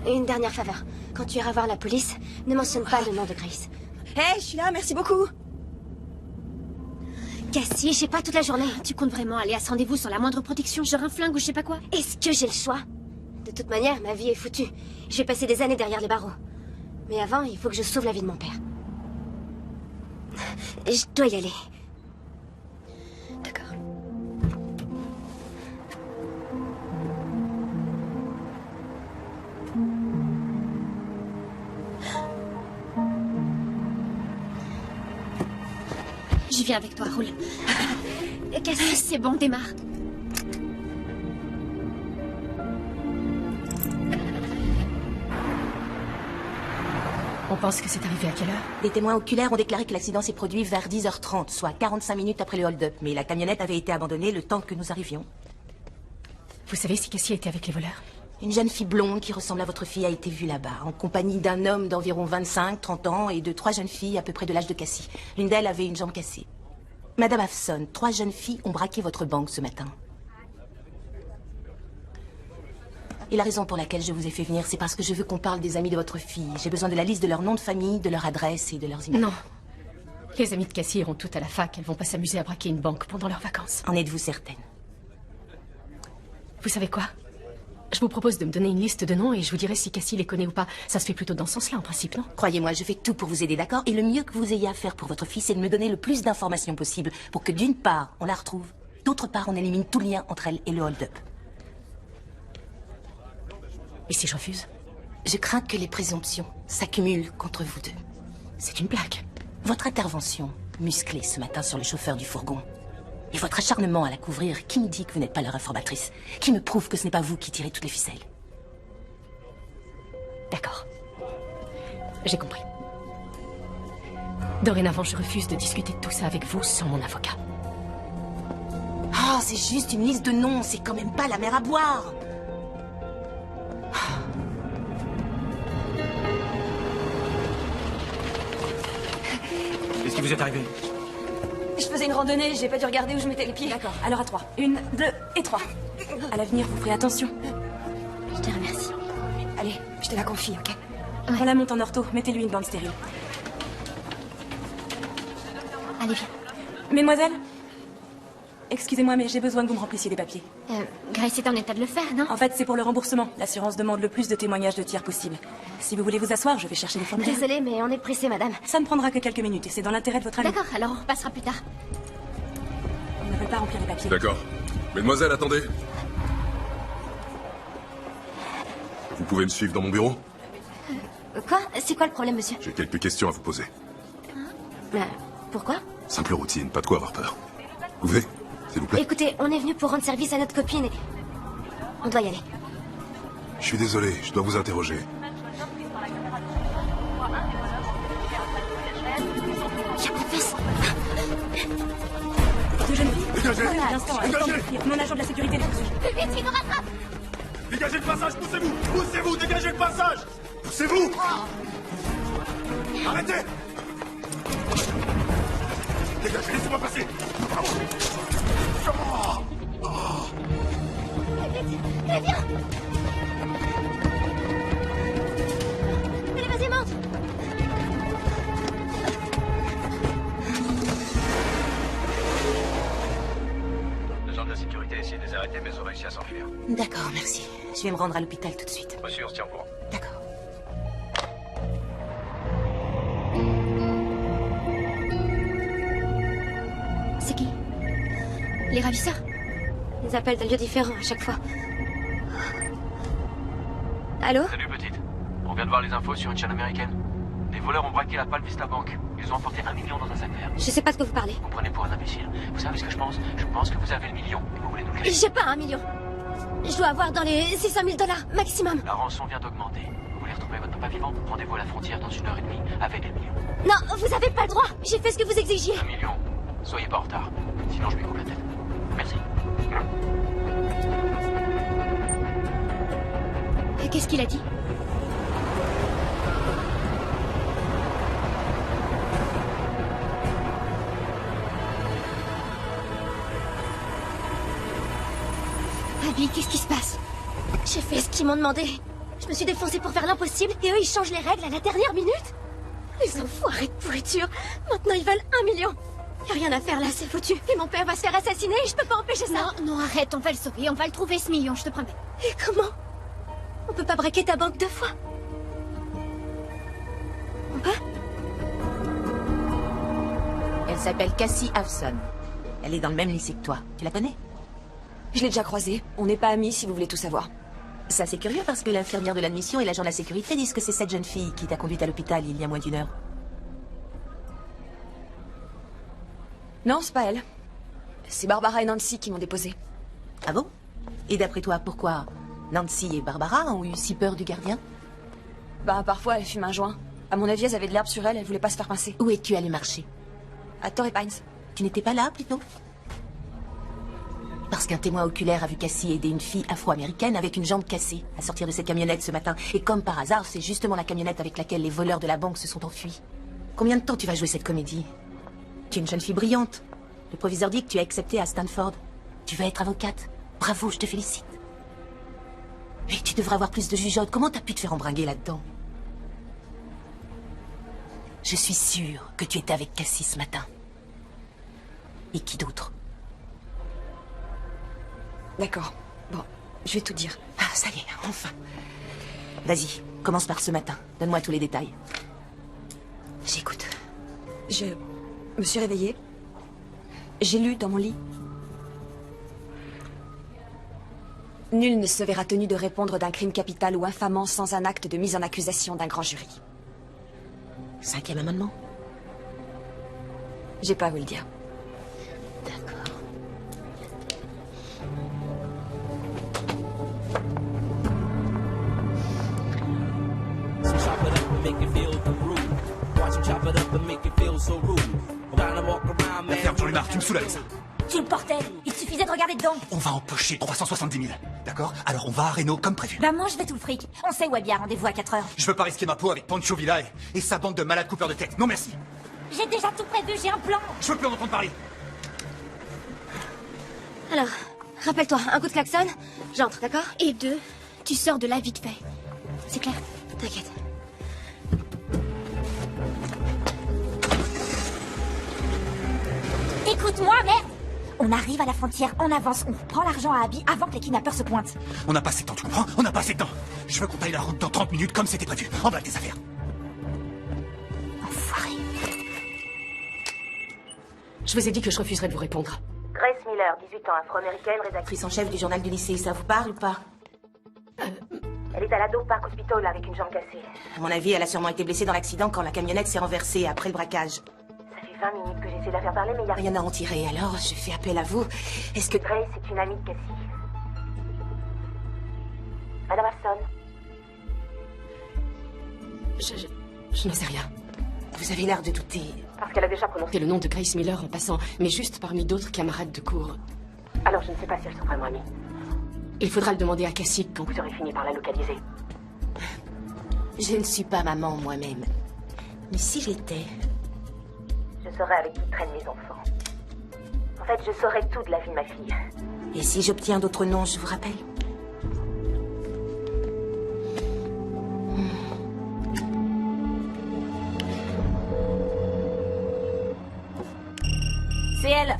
Speaker 4: Et une dernière faveur. Quand tu iras voir la police, ne mentionne pas le nom de Grace.
Speaker 8: Hé, je suis là, merci beaucoup.
Speaker 4: Cassie, j'ai pas toute la journée.
Speaker 2: Tu comptes vraiment aller à ce rendez-vous sans la moindre protection, genre un flingue ou je sais pas quoi?
Speaker 4: Est-ce que j'ai le choix? De toute manière, ma vie est foutue. Je vais passer des années derrière les barreaux. Mais avant, il faut que je sauve la vie de mon père. Je dois y aller.
Speaker 2: D'accord. Je viens avec toi, roule. Cassie, c'est bon, démarre.
Speaker 3: On pense que c'est arrivé à quelle heure?
Speaker 6: Les témoins oculaires ont déclaré que l'accident s'est produit vers 10h30, soit 45 minutes après le hold-up. Mais la camionnette avait été abandonnée le temps que nous arrivions.
Speaker 3: Vous savez si Cassie était avec les voleurs?
Speaker 6: Une jeune fille blonde qui ressemble à votre fille a été vue là-bas, en compagnie d'un homme d'environ 25-30 ans et de 3 jeunes filles à peu près de l'âge de Cassie. L'une d'elles avait une jambe cassée. Madame Hobson, 3 jeunes filles ont braqué votre banque ce matin. Et la raison pour laquelle je vous ai fait venir, c'est parce que je veux qu'on parle des amis de votre fille. J'ai besoin de la liste de leur nom de famille, de leur adresse et de leurs emails.
Speaker 3: Non. Les amies de Cassie iront toutes à la fac. Elles vont pas s'amuser à braquer une banque pendant leurs vacances.
Speaker 6: En êtes-vous certaine?
Speaker 3: Vous savez quoi? Je vous propose de me donner une liste de noms et je vous dirai si Cassie les connaît ou pas. Ça se fait plutôt dans ce sens-là, en principe, non?
Speaker 6: Croyez-moi, je fais tout pour vous aider, d'accord? Et le mieux que vous ayez à faire pour votre fille, c'est de me donner le plus d'informations possible pour que d'une part, on la retrouve, d'autre part, on élimine tout lien entre elle et le hold-up.
Speaker 3: Et si je refuse?
Speaker 6: Je crains que les présomptions s'accumulent contre vous deux.
Speaker 3: C'est une blague.
Speaker 6: Votre intervention, musclée ce matin sur le chauffeur du fourgon, et votre acharnement à la couvrir, qui me dit que vous n'êtes pas leur informatrice? Qui me prouve que ce n'est pas vous qui tirez toutes les ficelles?
Speaker 3: D'accord. J'ai compris. Dorénavant, je refuse de discuter de tout ça avec vous sans mon avocat.
Speaker 6: Oh, c'est juste une liste de noms, c'est quand même pas la mer à boire.
Speaker 1: Qu'est-ce qui vous est arrivé?
Speaker 8: Je faisais une randonnée, j'ai pas dû regarder où je mettais les pieds. D'accord, alors à 3. 1, 2 et 3. À l'avenir, vous ferez attention.
Speaker 4: Je te remercie.
Speaker 8: Allez, je te la confie, ok? On la monte en ortho, mettez-lui une bande stérile.
Speaker 2: Allez, viens.
Speaker 8: Mesdemoiselles, excusez-moi, mais j'ai besoin que vous me remplissiez des papiers.
Speaker 2: Grace est en état de le faire, non?
Speaker 8: En fait, c'est pour le remboursement. L'assurance demande le plus de témoignages de tiers possible. Si vous voulez vous asseoir, je vais chercher les formulaires.
Speaker 4: Désolée, mais on est pressé, madame.
Speaker 8: Ça ne prendra que quelques minutes et c'est dans l'intérêt de votre ami.
Speaker 2: D'accord, alors on repassera plus tard.
Speaker 8: On ne veut pas remplir les papiers.
Speaker 7: D'accord. Mesdemoiselles, attendez. Vous pouvez me suivre dans mon bureau?
Speaker 4: Quoi? C'est quoi le problème, monsieur?
Speaker 7: J'ai quelques questions à vous poser.
Speaker 4: Pourquoi?
Speaker 7: Simple routine, pas de quoi avoir peur. Vous pouvez, s'il vous plaît?
Speaker 4: Écoutez, on est venu pour rendre service à notre copine et... on doit y aller.
Speaker 7: Je suis désolé, je dois vous interroger.
Speaker 4: J'ai pas de face.
Speaker 8: Deux jeunes filles.
Speaker 7: Dégagez!
Speaker 8: Voilà, à l'instant,
Speaker 7: Dégagez!
Speaker 8: mon agent de la sécurité vous suit.
Speaker 2: Plus vite, il nous rattrape!
Speaker 7: Dégagez le passage, poussez-vous! Poussez-vous, dégagez le passage! Poussez-vous! Arrêtez! Dégagez, laissez-moi passer!
Speaker 4: Allez, viens! Allez, vas-y, monte!
Speaker 5: à s'enfuir.
Speaker 6: D'accord, merci. Je vais me rendre à l'hôpital tout de suite.
Speaker 5: Reçu, on se tient au courant.
Speaker 6: D'accord.
Speaker 2: C'est qui? Les ravisseurs?
Speaker 4: Ils appellent d'un lieu différent à chaque fois. Allô?
Speaker 5: Salut petite. On vient de voir les infos sur une chaîne américaine. Des voleurs ont braqué la Palm Vista Bank. Ils ont emporté 1 million dans un sac vert.
Speaker 4: Je sais pas de quoi vous parlez.
Speaker 5: Vous me prenez pour un imbécile. Vous savez ce que je pense? Je pense que vous avez le million et vous voulez nous le cacher.
Speaker 2: J'ai pas 1 million. Je dois avoir dans les 600 000 $ maximum.
Speaker 5: La rançon vient d'augmenter. Vous voulez retrouver votre papa vivant? Rendez-vous à la frontière dans 1h30 avec le million.
Speaker 2: Non, vous avez pas le droit. J'ai fait ce que vous exigiez.
Speaker 5: 1 million. Soyez pas en retard. Sinon je lui coupe la tête. Merci.
Speaker 2: Qu'est-ce qu'il a dit? Abby, qu'est-ce qui se passe? J'ai fait ce qu'ils m'ont demandé. Je me suis défoncée pour faire l'impossible et eux ils changent les règles à la dernière minute. Les enfoirés de pourriture. Maintenant ils veulent 1 million. Y'a rien à faire là, c'est foutu. Et mon père va se faire assassiner et je peux pas empêcher ça. Non, arrête, on va le sauver. On va le trouver ce million, je te promets. Et comment? On peut pas braquer ta banque 2 fois? On peut?
Speaker 6: Elle s'appelle Cassie Hafson. Elle est dans le même lycée que toi. Tu la connais?
Speaker 13: Je l'ai déjà croisée. On n'est pas amis si vous voulez tout savoir.
Speaker 6: Ça, c'est curieux parce que l'infirmière de l'admission et l'agent de la sécurité disent que c'est cette jeune fille qui t'a conduite à l'hôpital il y a moins d'1 heure.
Speaker 13: Non, c'est pas elle. C'est Barbara et Nancy qui m'ont déposée.
Speaker 6: Ah bon? Et d'après toi, pourquoi Nancy et Barbara ont eu si peur du gardien?
Speaker 13: Bah, parfois, elle fume un joint. À mon avis, elles avaient de l'herbe sur elle, elle voulait pas se faire pincer.
Speaker 6: Où es-tu allé marcher?
Speaker 13: À Torrey Pines.
Speaker 6: Tu n'étais pas là, plutôt? Parce qu'un témoin oculaire a vu Cassie aider une fille afro-américaine avec une jambe cassée à sortir de cette camionnette ce matin. Et comme par hasard, c'est justement la camionnette avec laquelle les voleurs de la banque se sont enfuis. Combien de temps tu vas jouer cette comédie? Tu es une jeune fille brillante. Le proviseur dit que tu as accepté à Stanford. Tu vas être avocate. Bravo, je te félicite. Mais tu devrais avoir plus de jugeote. Comment t'as pu te faire embringuer là-dedans? Je suis sûre que tu étais avec Cassie ce matin. Et qui d'autre?
Speaker 13: D'accord. Bon, je vais tout dire.
Speaker 6: Ah, ça y est, enfin. Vas-y, commence par ce matin. Donne-moi tous les détails. J'écoute.
Speaker 13: Je me suis réveillée. J'ai lu dans mon lit. Nul ne se verra tenu de répondre d'un crime capital ou infamant sans un acte de mise en accusation d'un grand jury.
Speaker 6: 5e amendement?
Speaker 13: J'ai pas à vous le dire.
Speaker 6: D'accord.
Speaker 12: L'affaire Jean-Lamar, tu me saoules avec ça.
Speaker 10: Tu le portais. Il te suffisait de regarder dedans.
Speaker 12: On va empocher 370 000. D'accord? Alors on va à Reno comme prévu.
Speaker 10: Bah moi je vais tout le fric. On sait où est bien, rendez-vous à 4 heures.
Speaker 12: Je veux pas risquer ma peau avec Pancho Villa et sa bande de malades coupeurs de tête. Non merci.
Speaker 10: J'ai déjà tout prévu, j'ai un plan.
Speaker 12: Je veux plus en entendre parler.
Speaker 2: Alors, rappelle-toi, un coup de klaxon, j'entre, d'accord? Et 2, tu sors de là vite fait. C'est clair? T'inquiète.
Speaker 10: Écoute-moi, merde. On arrive à la frontière, on avance, on prend l'argent à Abby avant que les kidnappeurs se pointent.
Speaker 12: On n'a pas assez de temps, tu comprends? On n'a pas assez de temps. Je veux qu'on taille la route dans 30 minutes comme c'était prévu. Emballe tes affaires.
Speaker 10: Enfoiré.
Speaker 3: Je vous ai dit que je refuserais de vous répondre.
Speaker 6: Grace Miller, 18 ans, afro-américaine, rédactrice en chef du journal du lycée. Ça vous parle ou pas? Elle est à l'Ado Park Hospital avec une jambe cassée. À mon avis, elle a sûrement été blessée dans l'accident quand la camionnette s'est renversée après le braquage. Ça fait 20 minutes que j'essaie de la faire parler, mais il n'y a rien à en tirer. Alors, je fais appel à vous. Est-ce que Grace est une amie de Cassie? Madame Hafson?
Speaker 3: Je n'en sais rien.
Speaker 6: Vous avez l'air de douter. Parce qu'elle a déjà prononcé
Speaker 3: C'est le nom de Grace Miller en passant, mais juste parmi d'autres camarades de cours.
Speaker 6: Alors, je ne sais pas si elles sont vraiment amies.
Speaker 3: Il faudra le demander à Cassie quand
Speaker 6: vous aurez fini par la localiser. Je ne suis pas maman moi-même. Mais si je l'étais, je saurais avec qui traînent mes enfants. En fait, je saurais tout de la vie de ma fille. Et si j'obtiens d'autres noms, je vous rappelle.
Speaker 10: C'est elle.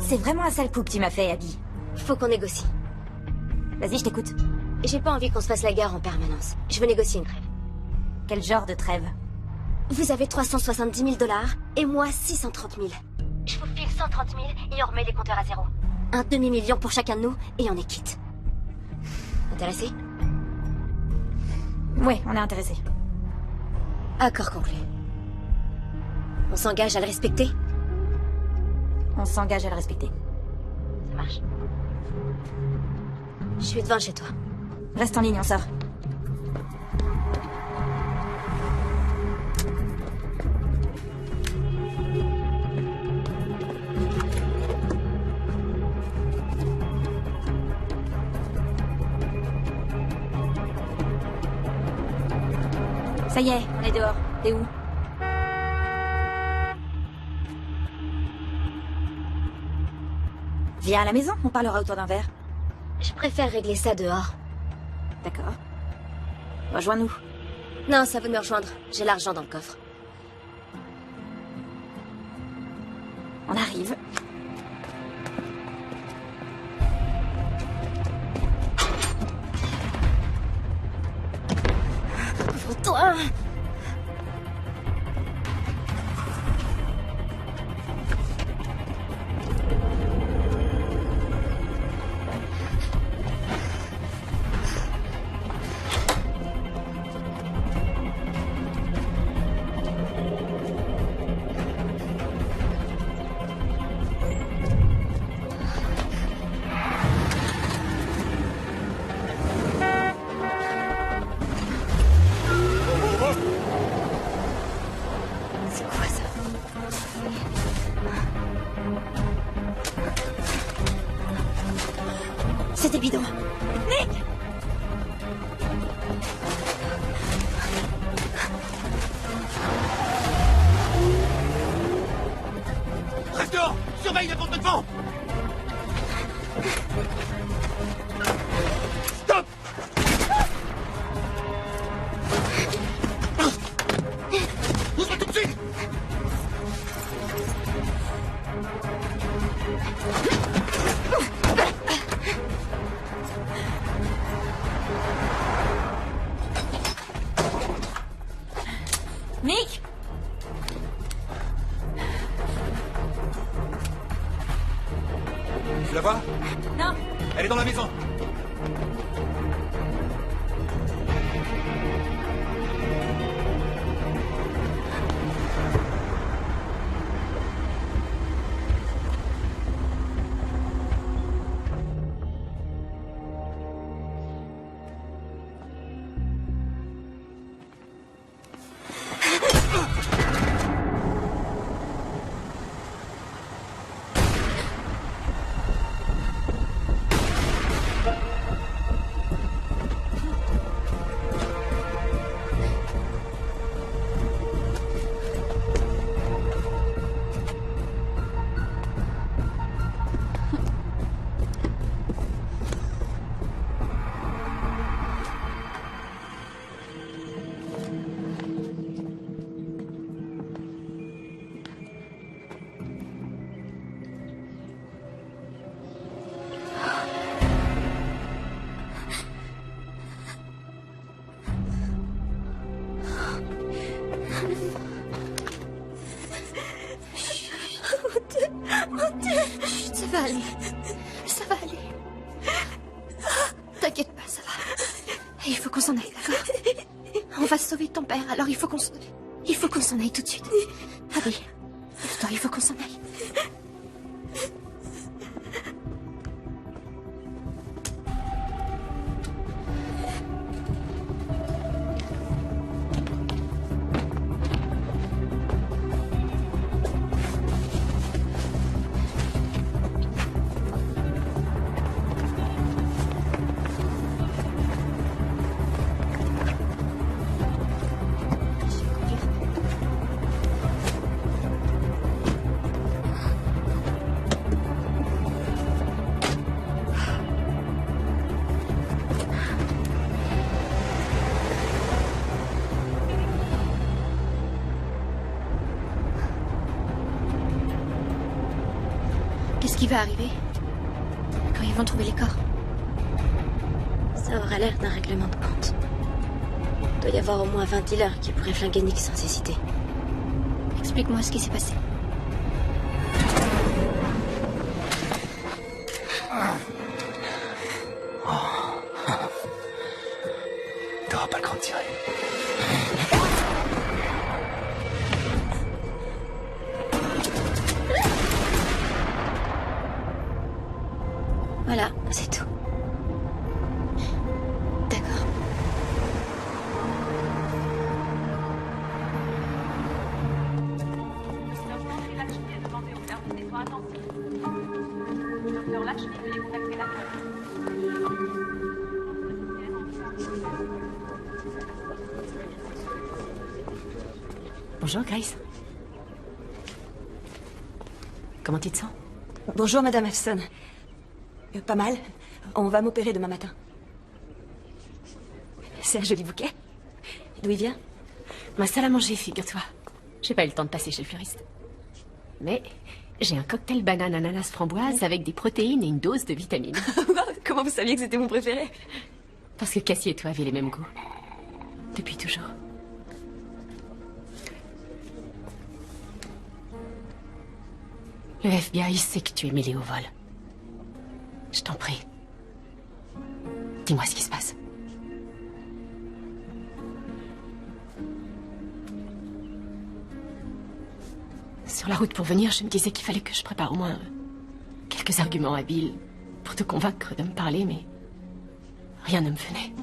Speaker 10: C'est vraiment un sale coup que tu m'as fait, Abby.
Speaker 4: faut qu'on négocie.
Speaker 10: Vas-y, je t'écoute.
Speaker 4: J'ai pas envie qu'on se fasse la guerre en permanence. Je veux négocier une trêve.
Speaker 10: Quel genre de trêve?
Speaker 4: Vous avez 370 000 $ et moi 630 000. Je vous file 130 000 et on remet les compteurs à zéro. Un demi-million pour chacun de nous et on est quitte. Intéressé?
Speaker 10: Ouais, on est intéressé.
Speaker 4: Accord conclu. On s'engage à le respecter?
Speaker 10: On s'engage à le respecter.
Speaker 4: Ça marche. Je suis devant chez toi.
Speaker 10: Reste en ligne, on sort. Ça y est, on est dehors. T'es où? Viens à la maison, on parlera autour d'un verre.
Speaker 4: Je préfère régler ça dehors.
Speaker 10: D'accord. Rejoins-nous.
Speaker 4: Non, ça veut me rejoindre. J'ai l'argent dans le coffre.
Speaker 10: On arrive.
Speaker 4: Ouvre-toi! C'était bidon. Nick!
Speaker 12: Reste dehors! Surveille la porte de devant! Stop! Ouvre tout de suite!
Speaker 10: Nick!
Speaker 12: Tu la vois?
Speaker 10: Non!
Speaker 12: Elle est dans la maison!
Speaker 2: Chut, ça va aller. Ça va aller. T'inquiète pas, ça va. Il faut qu'on s'en aille, d'accord? On va sauver ton père, alors il faut qu'on s'en aille tout de suite. Abby, lève-toi, il faut qu'on s'en aille. Qu'est-ce qui va arriver quand ils vont vont trouver les corps?
Speaker 4: Ça aura l'air d'un règlement de compte. Il doit y avoir au moins 20 dealers qui pourraient flinguer Nick sans hésiter.
Speaker 2: Explique-moi ce qui s'est passé.
Speaker 12: T'auras pas le cran de tirer.
Speaker 4: Voilà, c'est tout.
Speaker 2: D'accord.
Speaker 8: Docteur Lakshmi, veuillez contacter l'accueil.
Speaker 3: Bonjour, Grace. Comment tu te sens?
Speaker 13: Bonjour, Madame Epson. Pas mal. On va m'opérer demain matin. C'est un joli bouquet. D'où il vient?
Speaker 3: Ma salle à manger, figure-toi. J'ai pas eu le temps de passer chez le fleuriste. Mais j'ai un cocktail banane ananas framboise avec des protéines et une dose de vitamines.
Speaker 13: Comment vous saviez que c'était mon préféré?
Speaker 3: Parce que Cassie et toi avaient les mêmes goûts. Depuis toujours. Le FBI sait que tu es mêlé au vol. Je t'en prie. Dis-moi ce qui se passe. Sur la route pour venir, je me disais qu'il fallait que je prépare au moins quelques arguments habiles pour te convaincre de me parler, mais rien ne me venait.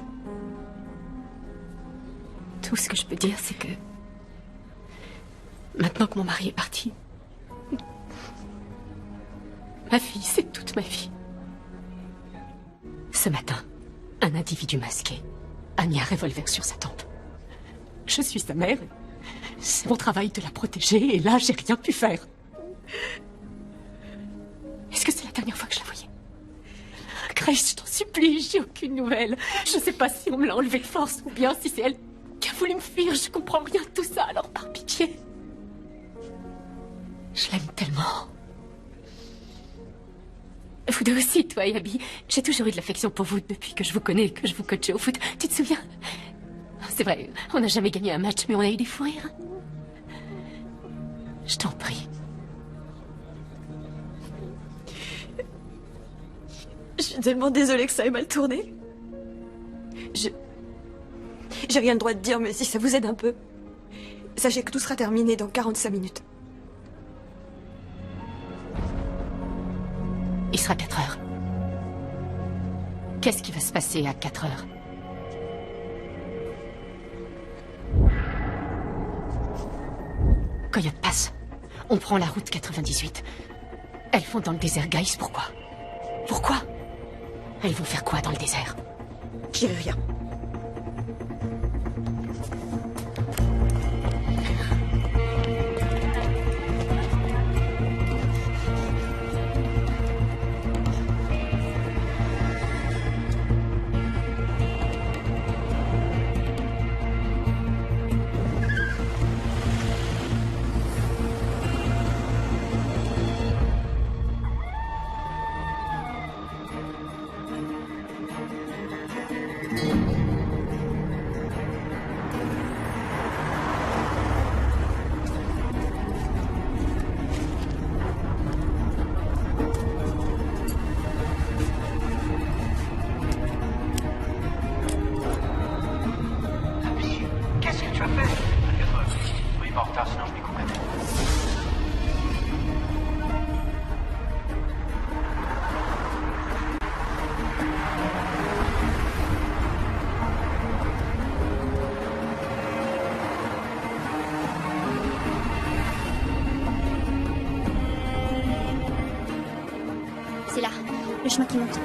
Speaker 3: Tout ce que je peux dire, c'est que maintenant que mon mari est parti, ma fille, c'est toute ma vie. Ce matin, un individu masqué a mis un revolver sur sa tempe. Je suis sa mère. C'est mon travail de la protéger, et là, j'ai rien pu faire. Est-ce que c'est la dernière fois que je la voyais? Grace, je t'en supplie, j'ai aucune nouvelle. Je sais pas si on me l'a enlevé de force, ou bien si c'est elle qui a voulu me fuir. Je comprends rien de tout ça, alors par pitié. Je l'aime tellement. Vous deux aussi, toi et Abby. J'ai toujours eu de l'affection pour vous depuis que je vous connais et que je vous coachais au foot. Tu te souviens? C'est vrai, on n'a jamais gagné un match, mais on a eu des fous rires. Je t'en prie.
Speaker 13: Je suis tellement désolée que ça ait mal tourné. J'ai rien le droit de dire, mais si ça vous aide un peu, sachez que tout sera terminé dans 45 minutes.
Speaker 3: Il sera 4 heures. Qu'est-ce qui va se passer à 4 heures? Coyote Pass. On prend la route 98. Elles vont dans le désert, guys. Pourquoi? Pourquoi? Elles vont faire quoi dans le désert?
Speaker 13: Je dirai rien.
Speaker 2: C'est là, le chemin qui monte.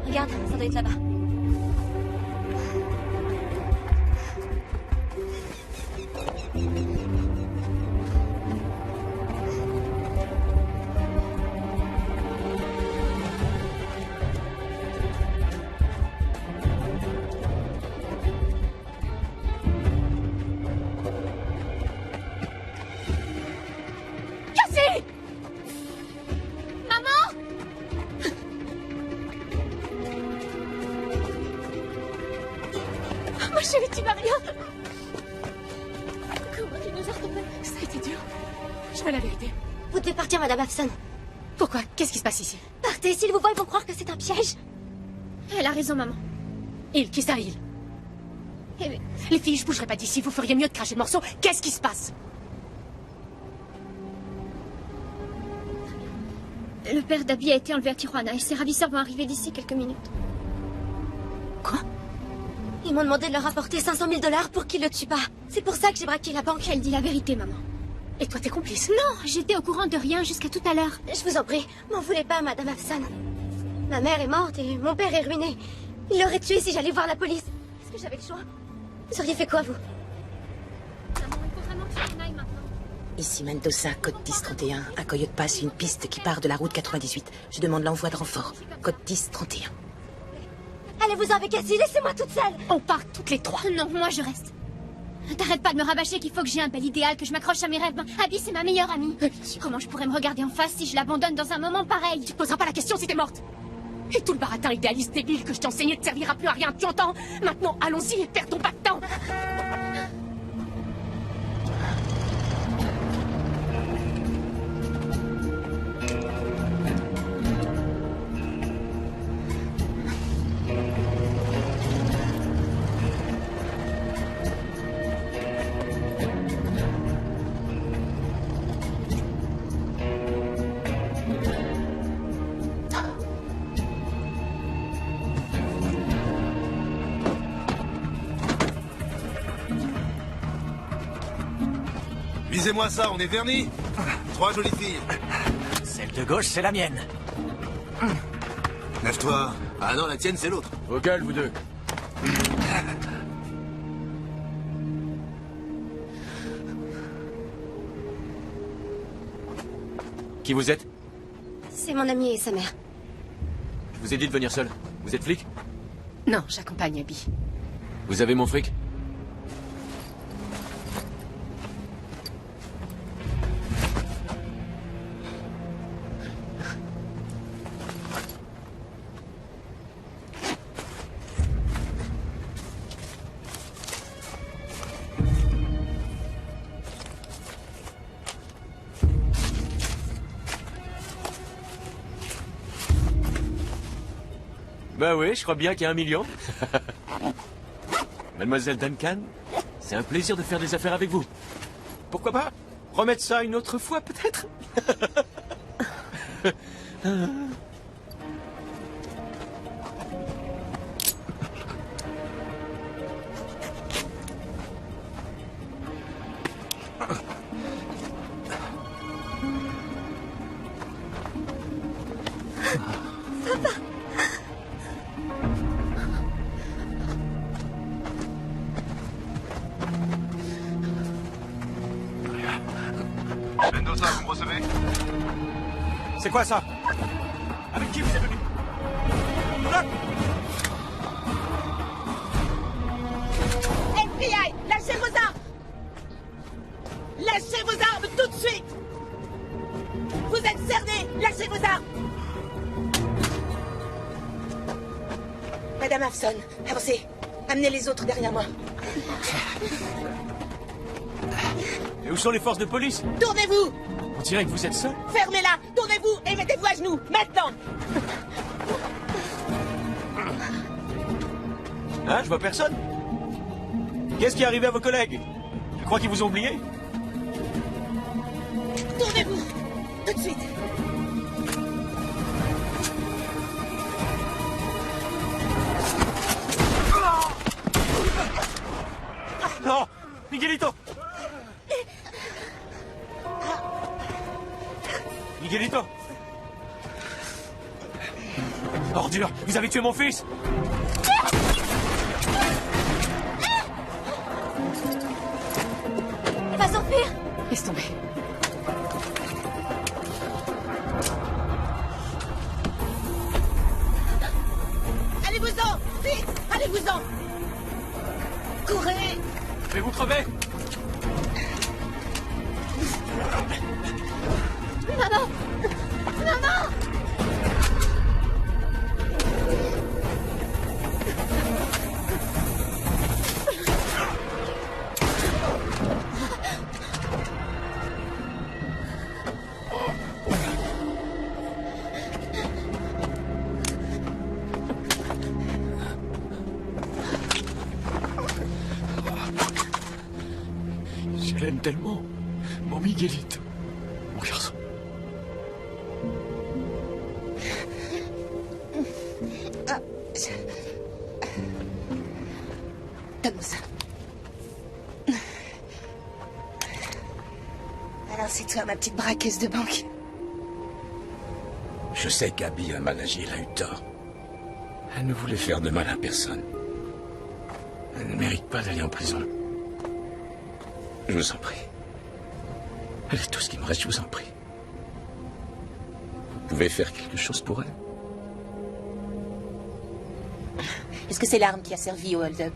Speaker 4: Regarde, ça doit être là-bas.
Speaker 2: Cassie! Maman! Ma chérie, tu vas rien? Comment tu nous as retrouvés?
Speaker 3: Ça a été dur. Je veux la vérité.
Speaker 4: Vous devez partir, Madame Hudson.
Speaker 3: Pourquoi? Qu'est-ce qui se passe ici?
Speaker 4: Partez, s'ils vous voient, ils vont croire que c'est un piège.
Speaker 2: Elle a raison, maman.
Speaker 3: Il, qui ça, il? Les filles, je bougerai pas d'ici, vous feriez mieux de cracher le morceau. Qu'est-ce qui se passe?
Speaker 2: Le père d'Abby a été enlevé à Tijuana et ses ravisseurs vont arriver d'ici quelques minutes.
Speaker 3: Quoi?
Speaker 4: Ils m'ont demandé de leur apporter 500 000 $ pour qu'ils le tuent pas. C'est pour ça que j'ai braqué la banque.
Speaker 2: Elle dit la vérité, maman.
Speaker 3: Et toi, t'es complice?
Speaker 2: Non, j'étais au courant de rien jusqu'à tout à l'heure.
Speaker 4: Je vous en prie, m'en voulez pas, Madame Hudson. Ma mère est morte et mon père est ruiné. Il l'aurait tué si j'allais voir la police. Est-ce que j'avais le choix? Vous auriez fait quoi, vous?
Speaker 2: Maman, il faut vraiment que je m'en aille maintenant.
Speaker 6: Ici Mendoza, code 1031. À Coyote Pass, une piste qui part de la route 98. Je demande l'envoi de renfort. Code 1031.
Speaker 4: Allez-vous-en avec Cassie, laissez-moi toute seule.
Speaker 3: On part toutes les trois.
Speaker 2: Non, moi je reste. T'arrêtes pas de me rabâcher qu'il faut que j'ai un bel idéal, que je m'accroche à mes rêves. Abby, c'est ma meilleure amie. Comment je pourrais me regarder en face si je l'abandonne dans un moment pareil?
Speaker 3: Tu te poseras pas la question si t'es morte. Et tout le baratin idéaliste débile que je t'ai enseigné ne servira plus à rien, tu entends? Maintenant, allons-y et perdons pas de temps.
Speaker 7: Visez-moi ça, on est vernis. 3 jolies filles.
Speaker 1: Celle de gauche, c'est la mienne.
Speaker 7: Lève-toi. Ah non, la tienne, c'est l'autre.
Speaker 5: Au calme, vous deux. Qui vous êtes?
Speaker 4: C'est mon ami et sa mère.
Speaker 5: Je vous ai dit de venir seul. Vous êtes flic?
Speaker 3: Non, j'accompagne Abby.
Speaker 5: Vous avez mon fric? Bah oui, je crois bien qu'il y a 1 million. Mademoiselle Duncan, c'est un plaisir de faire des affaires avec vous. Pourquoi pas? remettre ça une autre fois, peut-être?
Speaker 7: Mendoza, vous me recevez?
Speaker 5: C'est quoi ça? Avec qui vous êtes venu?
Speaker 6: FBI, lâchez vos armes! Lâchez vos armes tout de suite! Vous êtes cernés! Lâchez vos armes! Madame Hafson, avancez. Amenez les autres derrière moi.
Speaker 5: Et où sont les forces de police?
Speaker 6: Tournez-vous!
Speaker 5: On dirait que vous êtes seul.
Speaker 6: Fermez-la! Tournez-vous et mettez-vous à genoux! Maintenant!
Speaker 5: Hein, je vois personne. Qu'est-ce qui est arrivé à vos collègues? Tu crois qu'ils vous ont oublié?
Speaker 6: Tournez-vous! Tout de suite!
Speaker 5: Non! Miguelito! Miguelito! Ordure! Vous avez tué mon fils!
Speaker 2: Va s'enfuir!
Speaker 3: Laisse tomber.
Speaker 6: Allez-vous-en! Vite! Allez-vous-en! Courez!
Speaker 5: Je vais vous crever!
Speaker 2: Maman! Maman!
Speaker 5: Je l'aime tellement, mon Miguelito, mon garçon.
Speaker 6: Donne-moi ça. Alors c'est toi, ma petite braqueuse de banque.
Speaker 14: Je sais qu'Abby a mal agi, elle a eu tort. Elle ne voulait faire de mal à personne. Elle ne mérite pas d'aller en prison. Je vous en prie. Elle est tout ce qui me reste, je vous en prie. Vous pouvez faire quelque chose pour elle?
Speaker 6: Est-ce que c'est l'arme qui a servi au hold-up?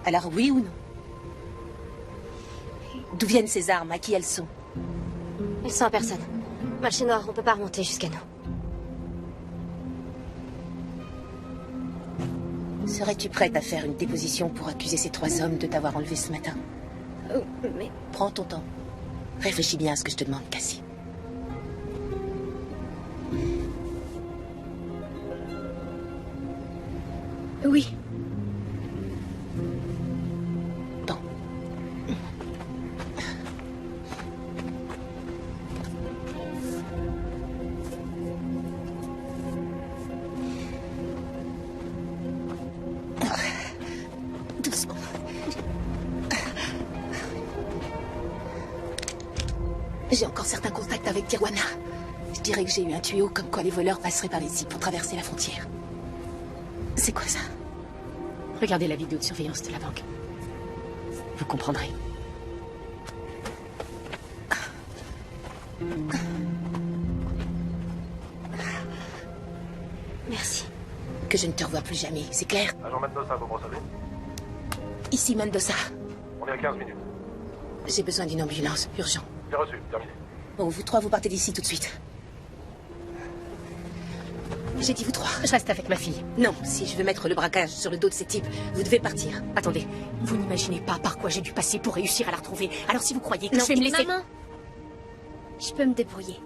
Speaker 6: Alors oui ou non? D'où viennent ces armes? À qui elles sont?
Speaker 4: Elles sont à personne. Marché noir, on peut pas remonter jusqu'à nous.
Speaker 6: Serais-tu prête à faire une déposition pour accuser ces 3 hommes de t'avoir enlevé ce matin?
Speaker 4: Mais...
Speaker 6: Prends ton temps. Réfléchis bien à ce que je te demande, Cassie.
Speaker 2: Oui.
Speaker 6: Bon. Doucement. J'ai encore certains contacts avec Tijuana. Je dirais que j'ai eu un tuyau comme quoi les voleurs passeraient par ici pour traverser la frontière. C'est quoi ça?
Speaker 3: Regardez la vidéo de surveillance de la banque. Vous comprendrez.
Speaker 6: Merci. Que je ne te revoie plus jamais, c'est clair?
Speaker 15: Agent Mendoza, vous me recevez?
Speaker 6: Ici Mendoza.
Speaker 15: On est à 15 minutes.
Speaker 6: J'ai besoin d'une ambulance, urgent.
Speaker 15: J'ai reçu, terminé.
Speaker 6: Bon, vous 3, vous partez d'ici tout de suite. J'ai dit vous 3.
Speaker 3: Je reste avec ma fille.
Speaker 6: Non, si je veux mettre le braquage sur le dos de ces types, vous devez partir.
Speaker 3: Attendez, vous n'imaginez pas par quoi j'ai dû passer pour réussir à la retrouver. Alors si vous croyez que
Speaker 2: Non,
Speaker 3: je vais me laisser...
Speaker 2: Maman, je peux me débrouiller.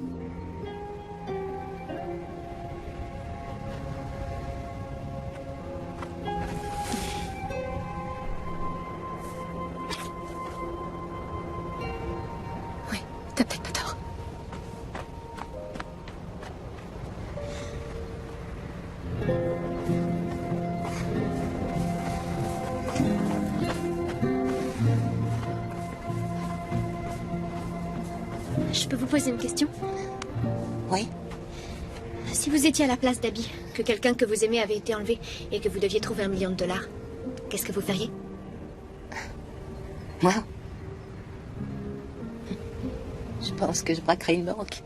Speaker 2: Je peux vous poser une question?
Speaker 11: Oui.
Speaker 2: Si vous étiez à la place d'Abby, que quelqu'un que vous aimez avait été enlevé et que vous deviez trouver $1 million, qu'est-ce que vous feriez?
Speaker 11: Moi? Je pense que je braquerais une banque.